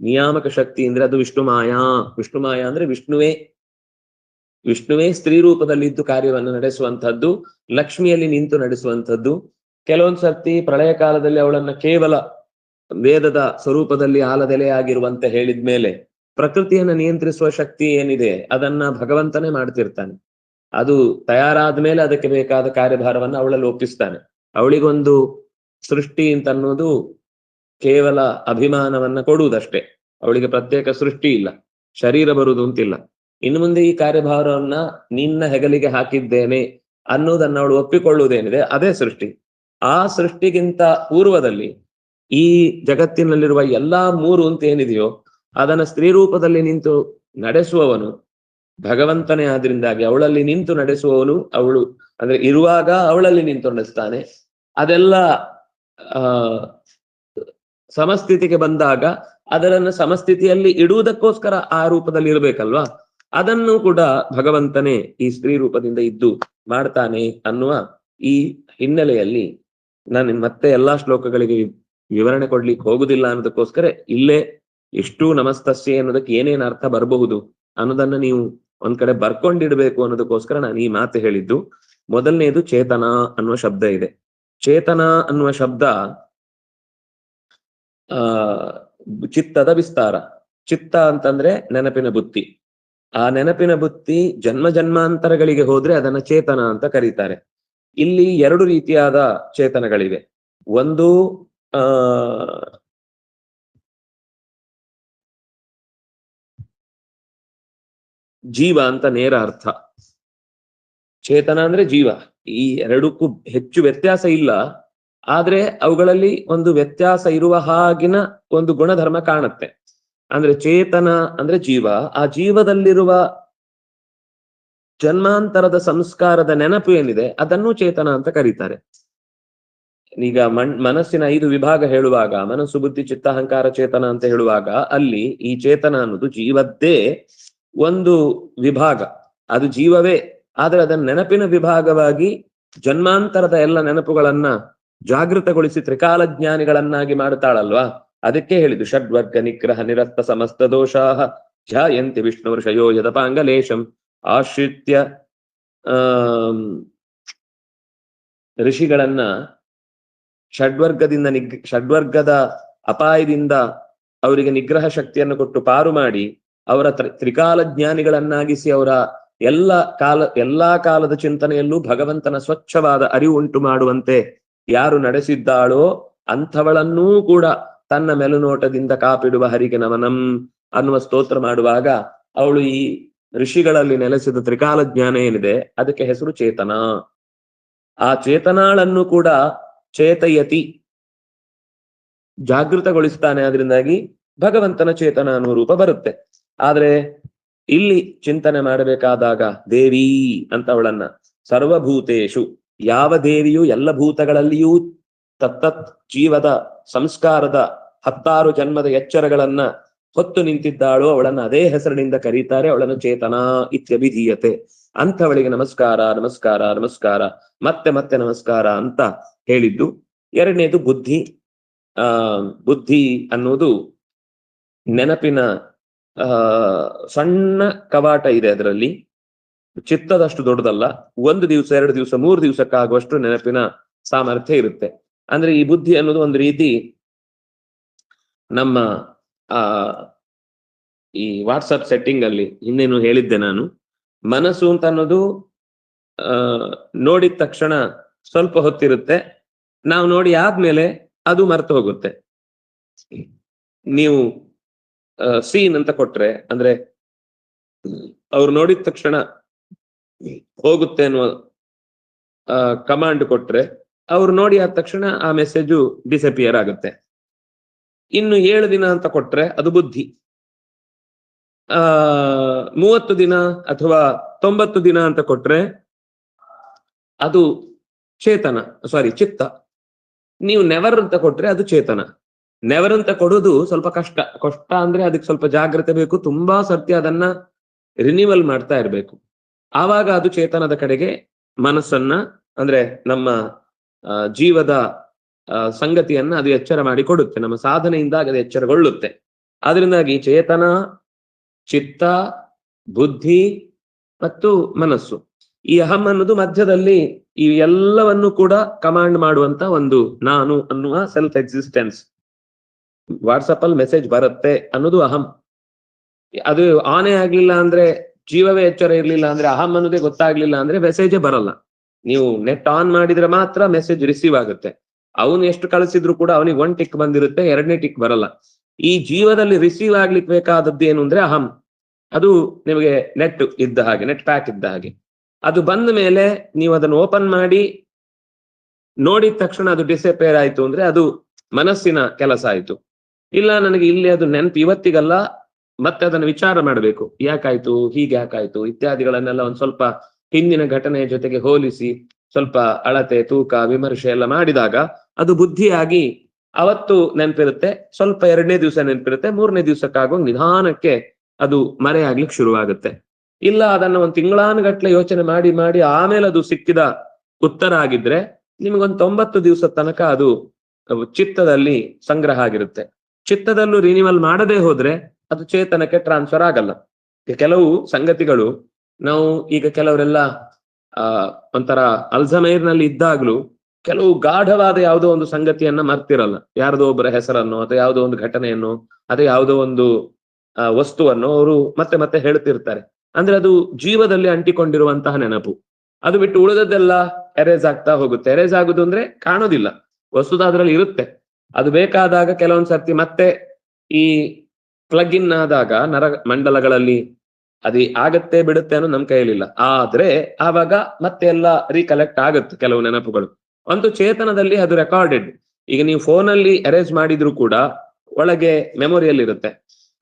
ನಿಯಾಮಕ ಶಕ್ತಿ ಅಂದ್ರೆ ಅದು ವಿಷ್ಣುಮಾಯಾ. ವಿಷ್ಣುಮಾಯಾ ಅಂದ್ರೆ ವಿಷ್ಣುವೇ ಸ್ತ್ರೀ ರೂಪದಲ್ಲಿದ್ದು ಕಾರ್ಯವನ್ನು ನಡೆಸುವಂತಹದ್ದು, ಲಕ್ಷ್ಮಿಯಲ್ಲಿ ನಿಂತು ನಡೆಸುವಂಥದ್ದು. ಕೆಲವೊಂದು ಸರ್ತಿ ಪ್ರಳಯ ಕಾಲದಲ್ಲಿ ಅವಳನ್ನ ಕೇವಲ ವೇದದ ಸ್ವರೂಪದಲ್ಲಿ ಆಲದೆಲೆ ಆಗಿರುವಂತೆ ಹೇಳಿದ್ಮೇಲೆ ಪ್ರಕೃತಿಯನ್ನು ನಿಯಂತ್ರಿಸುವ ಶಕ್ತಿ ಏನಿದೆ ಅದನ್ನ ಭಗವಂತನೇ ಮಾಡ್ತಿರ್ತಾನೆ. ಅದು ತಯಾರಾದ್ಮೇಲೆ ಅದಕ್ಕೆ ಬೇಕಾದ ಕಾರ್ಯಭಾರವನ್ನು ಅವಳಲ್ಲಿ ಒಪ್ಪಿಸ್ತಾನೆ. ಅವಳಿಗೊಂದು ಸೃಷ್ಟಿ ಅಂತ ಅನ್ನೋದು ಕೇವಲ ಅಭಿಮಾನವನ್ನ ಕೊಡುವುದಷ್ಟೇ, ಅವಳಿಗೆ ಪ್ರತ್ಯೇಕ ಸೃಷ್ಟಿ ಇಲ್ಲ, ಶರೀರ ಬರುವುದು ಅಂತಿಲ್ಲ. ಇನ್ನು ಮುಂದೆ ಈ ಕಾರ್ಯಭಾರವನ್ನ ನಿನ್ನ ಹೆಗಲಿಗೆ ಹಾಕಿದ್ದೇನೆ ಅನ್ನೋದನ್ನ ಅವಳು ಒಪ್ಪಿಕೊಳ್ಳುವುದೇನಿದೆ ಅದೇ ಸೃಷ್ಟಿ. ಆ ಸೃಷ್ಟಿಗಿಂತ ಪೂರ್ವದಲ್ಲಿ ಈ ಜಗತ್ತಿನಲ್ಲಿರುವ ಎಲ್ಲಾ 3 ಅಂತ ಏನಿದೆಯೋ ಅದನ್ನ ಸ್ತ್ರೀ ರೂಪದಲ್ಲಿ ನಿಂತು ನಡೆಸುವವನು ಭಗವಂತನೇ. ಆದ್ರಿಂದಾಗಿ ಅವಳಲ್ಲಿ ನಿಂತು ನಡೆಸುವವನು ಅವಳು, ಅಂದ್ರೆ ಇರುವಾಗ ಅವಳಲ್ಲಿ ನಿಂತು ನಡೆಸ್ತಾನೆ. ಅದೆಲ್ಲ ಸಮಸ್ಥಿತಿಗೆ ಬಂದಾಗ ಅದರನ್ನ ಸಮಸ್ಥಿತಿಯಲ್ಲಿ ಇಡುವುದಕ್ಕೋಸ್ಕರ ಆ ರೂಪದಲ್ಲಿ ಇರಬೇಕಲ್ವಾ, ಅದನ್ನು ಕೂಡ ಭಗವಂತನೇ ಈ ಸ್ತ್ರೀ ರೂಪದಿಂದ ಇದ್ದು ಮಾಡ್ತಾನೆ ಅನ್ನುವ ಈ ಹಿನ್ನೆಲೆಯಲ್ಲಿ ನಾನು ಮತ್ತೆ ಎಲ್ಲಾ ಶ್ಲೋಕಗಳಿಗೆ ವಿವರಣೆ ಕೊಡ್ಲಿಕ್ಕೆ ಹೋಗುದಿಲ್ಲ ಅನ್ನೋದಕ್ಕೋಸ್ಕರ ಇಲ್ಲೇ ಎಷ್ಟು ನಮಸ್ತಸ್ಯೆ ಅನ್ನೋದಕ್ಕೆ ಏನೇನು ಅರ್ಥ ಬರಬಹುದು ಅನ್ನೋದನ್ನ ನೀವು ಒಂದ್ ಕಡೆ ಬರ್ಕೊಂಡಿಡ್ಬೇಕು ಅನ್ನೋದಕ್ಕೋಸ್ಕರ ನಾನು ಈ ಮಾತು ಹೇಳಿದ್ದು. ಮೊದಲನೇದು ಚೇತನ ಅನ್ನುವ ಶಬ್ದ ಇದೆ. ಚೇತನ ಅನ್ನುವ ಶಬ್ದ ಚಿತ್ತದ ವಿಸ್ತಾರ. ಚಿತ್ತ ಅಂತಂದ್ರೆ ನೆನಪಿನ ಬುತ್ತಿ. ಆ ನೆನಪಿನ ಬುತ್ತಿ ಜನ್ಮ ಜನ್ಮಾಂತರಗಳಿಗೆ ಹೋದ್ರೆ ಅದನ್ನ ಚೇತನ ಅಂತ ಕರೀತಾರೆ. ಇಲ್ಲಿ ಎರಡು ರೀತಿಯಾದ ಚೇತನಗಳಿವೆ. ಒಂದು ಜೀವ ಅಂತ ನೇರ ಅರ್ಥ. ಚೇತನ ಅಂದ್ರೆ ಜೀವ. ಈ ಎರಡಕ್ಕೂ ಹೆಚ್ಚು ವ್ಯತ್ಯಾಸ ಇಲ್ಲ, ಆದ್ರೆ ಅವುಗಳಲ್ಲಿ ಒಂದು ವ್ಯತ್ಯಾಸ ಇರುವ ಹಾಗಿನ ಒಂದು ಗುಣಧರ್ಮ ಕಾಣುತ್ತೆ. ಅಂದ್ರೆ ಚೇತನ ಅಂದ್ರೆ ಜೀವ, ಆ ಜೀವದಲ್ಲಿರುವ ಜನ್ಮಾಂತರದ ಸಂಸ್ಕಾರದ ನೆನಪು ಏನಿದೆ ಅದನ್ನು ಚೇತನ ಅಂತ ಕರೀತಾರೆ. ಈಗ ಮನಸ್ಸಿನ 5 ವಿಭಾಗ ಹೇಳುವಾಗ, ಮನಸ್ಸು ಬುದ್ಧಿ ಚಿತ್ತ ಅಹಂಕಾರ ಚೇತನ ಅಂತ ಹೇಳುವಾಗ, ಅಲ್ಲಿ ಈ ಚೇತನ ಅನ್ನೋದು ಜೀವದ್ದೇ ಒಂದು ವಿಭಾಗ. ಅದು ಜೀವವೇ, ಆದ್ರೆ ಅದನ್ನ ನೆನಪಿನ ವಿಭಾಗವಾಗಿ ಜನ್ಮಾಂತರದ ಎಲ್ಲ ನೆನಪುಗಳನ್ನ ಜಾಗೃತಗೊಳಿಸಿ ತ್ರಿಕಾಲಜ್ಞಾನಿಗಳನ್ನಾಗಿ ಮಾಡುತ್ತಾಳಲ್ವಾ. ಅದಕ್ಕೆ ಹೇಳಿದ್ದು ಷಡ್ವರ್ಗ ನಿಗ್ರಹ ನಿರಸ್ತ ಸಮಸ್ತ ದೋಷಾಹ ಧ್ಯಾಯಂತಿ ವಿಷ್ಣುರ್ಷಯೋ ಯದಪಾಂಗಲೇಶಂ. ಆಶ್ರಿತ್ಯ ಋಷಿಗಳನ್ನ ಷಡ್ವರ್ಗದ ಅಪಾಯದಿಂದ ಅವರಿಗೆ ನಿಗ್ರಹ ಶಕ್ತಿಯನ್ನು ಕೊಟ್ಟು ಪಾರು ಮಾಡಿ ಅವರ ತ್ರಿಕಾಲ ಜ್ಞಾನಿಗಳನ್ನಾಗಿಸಿ ಅವರ ಎಲ್ಲಾ ಕಾಲದ ಚಿಂತನೆಯಲ್ಲೂ ಭಗವಂತನ ಸ್ವಚ್ಛವಾದ ಅರಿವು ಉಂಟು ಮಾಡುವಂತೆ ಯಾರು ನಡೆಸಿದ್ದಾಳೋ ಅಂಥವಳನ್ನೂ ಕೂಡ ತನ್ನ ಮೆಲುನೋಟದಿಂದ ಕಾಪಿಡುವ ಹರಿಗೆ ನಮನಂ ಅನ್ನುವ ಸ್ತೋತ್ರ ಮಾಡುವಾಗ ಅವಳು ಈ ಋಷಿಗಳಲ್ಲಿ ನೆಲೆಸಿದ ತ್ರಿಕಾಲ ಜ್ಞಾನ ಏನಿದೆ ಅದಕ್ಕೆ ಹೆಸರು ಚೇತನ. ಆ ಚೇತನಾಳನ್ನು ಕೂಡ ಚೇತಯತಿ, ಜಾಗೃತಗೊಳಿಸ್ತಾನೆ. ಅದರಿಂದಾಗಿ ಭಗವಂತನ ಚೇತನ ಅನ್ನುವ ರೂಪ ಬರುತ್ತೆ. ಆದ್ರೆ ಇಲ್ಲಿ ಚಿಂತನೆ ಮಾಡಬೇಕಾದಾಗ ದೇವಿ ಅಂತ ಅವಳನ್ನ ಸರ್ವಭೂತೇಶು, ಯಾವ ದೇವಿಯು ಎಲ್ಲ ಭೂತಗಳಲ್ಲಿಯೂ ತತ್ತತ್ ಜೀವದ ಸಂಸ್ಕಾರದ 16 ಜನ್ಮದ ಎಚ್ಚರಗಳನ್ನ ಹೊತ್ತು ನಿಂತಿದ್ದಾಳೋ ಅವಳನ್ನ ಅದೇ ಹೆಸರಿನಿಂದ ಕರೀತಾರೆ. ಅವಳನ್ನು ಚೇತನ ಇತ್ಯಭಿಧೀಯತೆ. ಅಂಥವಳಿಗೆ ನಮಸ್ಕಾರ ನಮಸ್ಕಾರ ನಮಸ್ಕಾರ, ಮತ್ತೆ ಮತ್ತೆ ನಮಸ್ಕಾರ ಅಂತ ಹೇಳಿದ್ದು. ಎರಡನೇದು ಬುದ್ಧಿ. ಬುದ್ಧಿ ಅನ್ನೋದು ನೆನಪಿನ ಸಣ್ಣ ಕವಾಟ ಇದೆ ಅದರಲ್ಲಿ, ಚಿತ್ತದಷ್ಟು ದೊಡ್ಡದಲ್ಲ. 1 ದಿವಸ 2 ದಿವಸ 3 ದಿವಸಕ್ಕಾಗುವಷ್ಟು ನೆನಪಿನ ಸಾಮರ್ಥ್ಯ ಇರುತ್ತೆ. ಅಂದ್ರೆ ಈ ಬುದ್ಧಿ ಅನ್ನೋದು ಒಂದು ರೀತಿ ನಮ್ಮ ಈ ವಾಟ್ಸಪ್ ಸೆಟ್ಟಿಂಗ್ ಅಲ್ಲಿ ಇನ್ನೇನು ಹೇಳಿದ್ದೆ ನಾನು, ಮನಸ್ಸು ಅಂತ ಅನ್ನೋದು ನೋಡಿದ ತಕ್ಷಣ ಸ್ವಲ್ಪ ಹೊತ್ತಿರುತ್ತೆ, ನಾವು ನೋಡಿ ಆದ್ಮೇಲೆ ಅದು ಮರ್ತು ಹೋಗುತ್ತೆ. ನೀವು ಸೀನ್ ಅಂತ ಕೊಟ್ರೆ, ಅಂದ್ರೆ ಅವ್ರು ನೋಡಿದ ತಕ್ಷಣ ಹೋಗುತ್ತೆ ಅನ್ನುವ ಕಮಾಂಡ್ ಕೊಟ್ರೆ ಅವ್ರು ನೋಡಿ ಆದ ತಕ್ಷಣ ಆ ಮೆಸೇಜು ಡಿಸಪಿಯರ್ ಆಗುತ್ತೆ. ಇನ್ನು 7 ದಿನ ಅಂತ ಕೊಟ್ರೆ ಅದು ಬುದ್ಧಿ. 30 ದಿನ ಅಥವಾ 90 ದಿನ ಅಂತ ಕೊಟ್ರೆ ಅದು ಚೇತನ, ಚಿತ್ತ. ನೀವು ನೆವರ್ ಅಂತ ಕೊಟ್ರೆ ಅದು ಚೇತನ. ನೆವರ್ ಅಂತ ಕೊಡೋದು ಸ್ವಲ್ಪ ಕಷ್ಟ ಅಂದ್ರೆ ಅದಕ್ಕೆ ಸ್ವಲ್ಪ ಜಾಗ್ರತೆ ಬೇಕು, ತುಂಬಾ ಸರ್ತಿ ಅದನ್ನ ರಿನಿವಲ್ ಮಾಡ್ತಾ ಇರ್ಬೇಕು. ಆವಾಗ ಅದು ಚೇತನದ ಕಡೆಗೆ ಮನಸ್ಸನ್ನ, ಅಂದ್ರೆ ನಮ್ಮ ಜೀವದ ಸಂಗತಿಯನ್ನ ಅದು ಎಚ್ಚರ ಮಾಡಿ ಕೊಡುತ್ತೆ. ನಮ್ಮ ಸಾಧನೆಯಿಂದ ಅದು ಎಚ್ಚರಗೊಳ್ಳುತ್ತೆ. ಆದ್ರಿಂದಾಗಿ ಚೇತನ, ಚಿತ್ತ, ಬುದ್ಧಿ ಮತ್ತು ಮನಸ್ಸು, ಈ ಅಹಂ ಅನ್ನೋದು ಮಧ್ಯದಲ್ಲಿ ಈ ಎಲ್ಲವನ್ನು ಕೂಡ ಕಮಾಂಡ್ ಮಾಡುವಂತ ಒಂದು ನಾನು ಅನ್ನುವ ಸೆಲ್ಫ್ ಎಕ್ಸಿಸ್ಟೆನ್ಸ್. ವಾಟ್ಸಪ್ ಅಲ್ಲಿ ಮೆಸೇಜ್ ಬರುತ್ತೆ ಅನ್ನೋದು ಅಹಂ. ಅದು ಆನೇ ಆಗ್ಲಿಲ್ಲ ಅಂದ್ರೆ, ಜೀವವೇ ಎಚ್ಚರ ಇರ್ಲಿಲ್ಲ ಅಂದ್ರೆ, ಅಹಂ ಅನ್ನೋದೇ ಗೊತ್ತಾಗ್ಲಿಲ್ಲ ಅಂದ್ರೆ ಮೆಸೇಜೇ ಬರಲ್ಲ. ನೀವು ನೆಟ್ ಆನ್ ಮಾಡಿದ್ರೆ ಮಾತ್ರ ಮೆಸೇಜ್ ರಿಸೀವ್ ಆಗುತ್ತೆ. ಅವನು ಎಷ್ಟು ಕಳಿಸಿದ್ರು ಕೂಡ ಅವನಿಗೆ 1 ಟಿಕ್ ಬಂದಿರುತ್ತೆ, 2ನೇ ಟಿಕ್ ಬರಲ್ಲ. ಈ ಜೀವದಲ್ಲಿ ರಿಸೀವ್ ಆಗ್ಲಿಕ್ಕೆ ಬೇಕಾದದ್ದು ಏನು ಅಂದ್ರೆ ಅಹಂ. ಅದು ನಿಮಗೆ ನೆಟ್ ಇದ್ದ ಹಾಗೆ, ನೆಟ್ ಪ್ಯಾಕ್ ಇದ್ದ ಹಾಗೆ. ಅದು ಬಂದ ಮೇಲೆ ನೀವು ಅದನ್ನು ಓಪನ್ ಮಾಡಿ ನೋಡಿದ ತಕ್ಷಣ ಅದು ಡಿಸಪೇರ್ ಆಯ್ತು ಅಂದ್ರೆ ಅದು ಮನಸ್ಸಿನ ಕೆಲಸ ಆಯ್ತು. ಇಲ್ಲ ನನಗೆ ಇಲ್ಲಿ ಅದು ನೆನಪು ಇವತ್ತಿಗಲ್ಲ, ಮತ್ತೆ ಅದನ್ನು ವಿಚಾರ ಮಾಡಬೇಕು, ಯಾಕಾಯ್ತು, ಹೀಗೆ ಯಾಕಾಯ್ತು ಇತ್ಯಾದಿಗಳನ್ನೆಲ್ಲ ಒಂದ್ ಸ್ವಲ್ಪ ಹಿಂದಿನ ಘಟನೆಯ ಜೊತೆಗೆ ಹೋಲಿಸಿ ಸ್ವಲ್ಪ ಅಳತೆ ತೂಕ ವಿಮರ್ಶೆ ಎಲ್ಲ ಮಾಡಿದಾಗ ಅದು ಬುದ್ಧಿಯಾಗಿ ಅವತ್ತು ನೆನಪಿರುತ್ತೆ, ಸ್ವಲ್ಪ 2ನೇ ದಿವಸ ನೆನಪಿರುತ್ತೆ, 3ನೇ ದಿವಸಕ್ಕಾಗುವ ನಿಧಾನಕ್ಕೆ ಅದು ಮರೆಯಾಗ್ಲಿಕ್ಕೆ ಶುರುವಾಗುತ್ತೆ. ಇಲ್ಲ ಅದನ್ನ 1 ತಿಂಗಳಾನುಗಟ್ಲೆ ಯೋಚನೆ ಮಾಡಿ ಮಾಡಿ ಆಮೇಲೆ ಅದು ಸಿಕ್ಕಿದ ಉತ್ತರ ಆಗಿದ್ರೆ ನಿಮ್ಗೊಂದು 90 ದಿವಸದ ತನಕ ಅದು ಚಿತ್ತದಲ್ಲಿ ಸಂಗ್ರಹ ಆಗಿರುತ್ತೆ. ಚಿತ್ತದಲ್ಲೂ ರಿನಿವಲ್ ಮಾಡದೆ ಹೋದ್ರೆ ಅದು ಚೇತನಕ್ಕೆ ಟ್ರಾನ್ಸ್ಫರ್ ಆಗಲ್ಲ. ಕೆಲವು ಸಂಗತಿಗಳು ನಾವು ಈಗ ಕೆಲವರೆಲ್ಲ ಒಂಥರ ಅಲ್ಝಮೈರ್ ನಲ್ಲಿ ಇದ್ದಾಗ್ಲೂ ಕೆಲವು ಗಾಢವಾದ ಯಾವುದೋ ಒಂದು ಸಂಗತಿಯನ್ನ ಮರ್ತಿರಲ್ಲ. ಯಾರದೋ ಒಬ್ಬರ ಹೆಸರನ್ನು ಅಥವಾ ಯಾವುದೋ ಒಂದು ಘಟನೆಯನ್ನು ಅಥವಾ ಯಾವುದೋ ಒಂದು ವಸ್ತುವನ್ನು ಅವರು ಮತ್ತೆ ಮತ್ತೆ ಹೇಳ್ತಿರ್ತಾರೆ. ಅಂದ್ರೆ ಅದು ಜೀವದಲ್ಲಿ ಅಂಟಿಕೊಂಡಿರುವಂತಹ ನೆನಪು. ಅದು ಬಿಟ್ಟು ಉಳಿದದ್ದೆಲ್ಲ ಎರೇಸ್ ಆಗ್ತಾ ಹೋಗುತ್ತೆ. ಎರೇಸ್ ಆಗುದು ಅಂದ್ರೆ ಕಾಣೋದಿಲ್ಲ, ವಸ್ತುತ ಅದ್ರಲ್ಲಿ ಇರುತ್ತೆ. ಅದು ಬೇಕಾದಾಗ ಕೆಲವೊಂದ್ ಸರ್ತಿ ಮತ್ತೆ ಈ ಪ್ಲಗ್ ಇನ್ ಆದಾಗ ನರ ಮಂಡಲಗಳಲ್ಲಿ ಅದು ಆಗತ್ತೆ ಬಿಡುತ್ತೆ ಅನ್ನೋ ನಮ್ ಕೈಯಲ್ಲಿಲ್ಲ. ಆದ್ರೆ ಆವಾಗ ಮತ್ತೆ ಎಲ್ಲ ರೀಕಲೆಕ್ಟ್ ಆಗುತ್ತೆ ಕೆಲವು ನೆನಪುಗಳು. ಒಂದು ಚೇತನದಲ್ಲಿ ಅದು ರೆಕಾರ್ಡೆಡ್. ಈಗ ನೀವು ಫೋನಲ್ಲಿ ಎರೇಸ್ ಮಾಡಿದ್ರು ಕೂಡ ಒಳಗೆ ಮೆಮೊರಿಯಲ್ಲಿ ಇರುತ್ತೆ,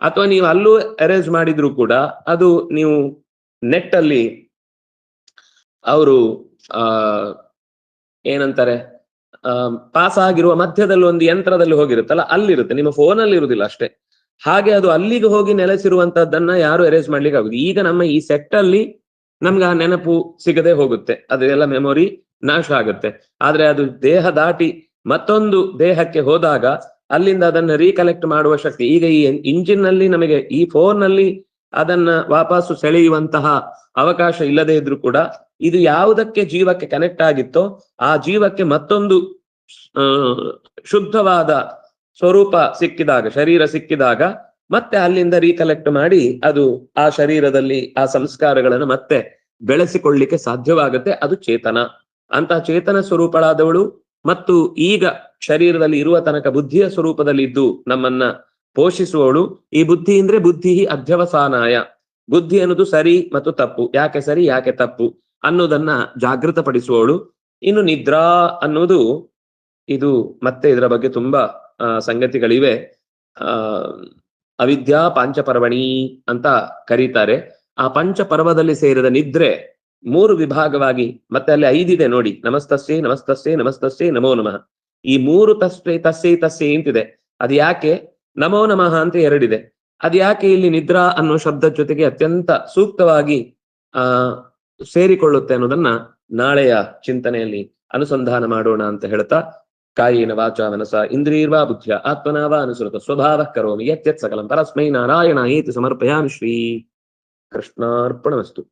ಅಥವಾ ನೀವು ಅಲ್ಲೂ ಎರೇಸ್ ಮಾಡಿದ್ರು ಕೂಡ ಅದು ನೀವು ನೆಟ್ ಅಲ್ಲಿ ಅವರು ಏನಂತಾರೆ ಪಾಸ್ ಆಗಿರುವ ಮಧ್ಯದಲ್ಲಿ ಒಂದು ಯಂತ್ರದಲ್ಲಿ ಹೋಗಿರುತ್ತಲ್ಲ, ಅಲ್ಲಿರುತ್ತೆ, ನಿಮ್ಮ ಫೋನಲ್ಲಿ ಇರುವುದಿಲ್ಲ ಅಷ್ಟೇ. ಹಾಗೆ ಅದು ಅಲ್ಲಿಗೆ ಹೋಗಿ ನೆಲೆಸಿರುವಂತಹದ್ದನ್ನ ಯಾರು ಎರೇಸ್ ಮಾಡ್ಲಿಕ್ಕೆ ಆಗುದು. ಈಗ ನಮ್ಮ ಈ ಸೆಟ್ ಅಲ್ಲಿ ನಮ್ಗೆ ಆ ನೆನಪು ಸಿಗದೆ ಹೋಗುತ್ತೆ, ಅದೆಲ್ಲ ಮೆಮೊರಿ ನಾಶ ಆಗುತ್ತೆ. ಆದ್ರೆ ಅದು ದೇಹ ದಾಟಿ ಮತ್ತೊಂದು ದೇಹಕ್ಕೆ ಹೋದಾಗ ಅಲ್ಲಿಂದ ಅದನ್ನ ರೀಕಲೆಕ್ಟ್ ಮಾಡುವ ಶಕ್ತಿ. ಈಗ ಈ ಇಂಜಿನ್ ನಲ್ಲಿ ನಮಗೆ ಈ ಫೋನ್ ನಲ್ಲಿ ಅದನ್ನ ವಾಪಸ್ಸು ಸೆಳೆಯುವಂತಹ ಅವಕಾಶ ಇಲ್ಲದೆ ಇದ್ರೂ ಕೂಡ ಇದು ಯಾವುದಕ್ಕೆ ಜೀವಕ್ಕೆ ಕನೆಕ್ಟ್ ಆಗಿತ್ತೋ ಆ ಜೀವಕ್ಕೆ ಮತ್ತೊಂದು ಶುದ್ಧವಾದ ಸ್ವರೂಪ ಸಿಕ್ಕಿದಾಗ, ಶರೀರ ಸಿಕ್ಕಿದಾಗ ಮತ್ತೆ ಅಲ್ಲಿಂದ ರೀಕಲೆಕ್ಟ್ ಮಾಡಿ ಅದು ಆ ಶರೀರದಲ್ಲಿ ಆ ಸಂಸ್ಕಾರಗಳನ್ನು ಮತ್ತೆ ಬೆಳೆಸಿಕೊಳ್ಳಿಕ್ಕೆ ಸಾಧ್ಯವಾಗುತ್ತೆ. ಅದು ಚೇತನ. ಅಂತ ಚೇತನ ಸ್ವರೂಪಳಾದವಳು ಮತ್ತು ಈಗ ಶರೀರದಲ್ಲಿ ಇರುವ ತನಕ ಬುದ್ಧಿಯ ಸ್ವರೂಪದಲ್ಲಿ ಇದ್ದು ನಮ್ಮನ್ನ ಪೋಷಿಸುವವಳು. ಈ ಬುದ್ಧಿ ಅಂದ್ರೆ ಬುದ್ಧಿ ಅಧ್ಯವಸಾನಾಯ, ಬುದ್ಧಿ ಅನ್ನೋದು ಸರಿ ಮತ್ತು ತಪ್ಪು, ಯಾಕೆ ಸರಿ ಯಾಕೆ ತಪ್ಪು ಅನ್ನೋದನ್ನ ಜಾಗೃತಪಡಿಸುವವಳು. ಇನ್ನು ನಿದ್ರಾ ಅನ್ನೋದು, ಇದು ಮತ್ತೆ ಇದರ ಬಗ್ಗೆ ತುಂಬಾ ಸಂಗತಿಗಳಿವೆ. ಅವಿದ್ಯಾ ಪಾಂಚಪರ್ವಣಿ ಅಂತ ಕರೀತಾರೆ. ಆ ಪಂಚಪರ್ವದಲ್ಲಿ ಸೇರಿದ ನಿದ್ರೆ 3 ವಿಭಾಗವಾಗಿ, ಮತ್ತೆ ಅಲ್ಲಿ 5 ಇದೆ ನೋಡಿ, ನಮಸ್ತಸ್ಸೇ ನಮಸ್ತಸ್ಸೇ ನಮಸ್ತಸ್ಸೇ ನಮೋ ನಮಃ. ಈ 3 ತಸ್ಸೇ ಅಂತಿದೆ. ಅದು ಯಾಕೆ ನಮೋ ನಮಃ ಅಂತ 2 ಇದೆ. ಅದು ಯಾಕೆ ಇಲ್ಲಿ ನಿದ್ರಾ ಅನ್ನೋ ಶಬ್ದದ ಜೊತೆಗೆ ಅತ್ಯಂತ ಸೂಕ್ತವಾಗಿ ಸೇರಿಕೊಳ್ಳುತ್ತೆ ಅನ್ನೋದನ್ನ ನಾಳೆಯ ಚಿಂತನೆಯಲ್ಲಿ ಅನುಸಂಧಾನ ಮಾಡೋಣ ಅಂತ ಹೇಳ್ತಾ, ಕಾಯೇನ ವಾಚಾ ಮನಸಾ ಇಂದ್ರಿಯರ್ವಾ ಬುದ್ಧಿಯ ಆತ್ಮನಾವಾ ಅನುಸೃತ ಸ್ವಭಾವಃ ಕರೋಮಿ ಯತ್ ಸಕಲಂ ಪರಸ್ಮೈ ನಾರಾಯಣಾಯೇತಿ ಸಮರ್ಪಯಾಮಿ. ಶ್ರೀ ಕೃಷ್ಣಾರ್ಪಣಮಸ್ತು.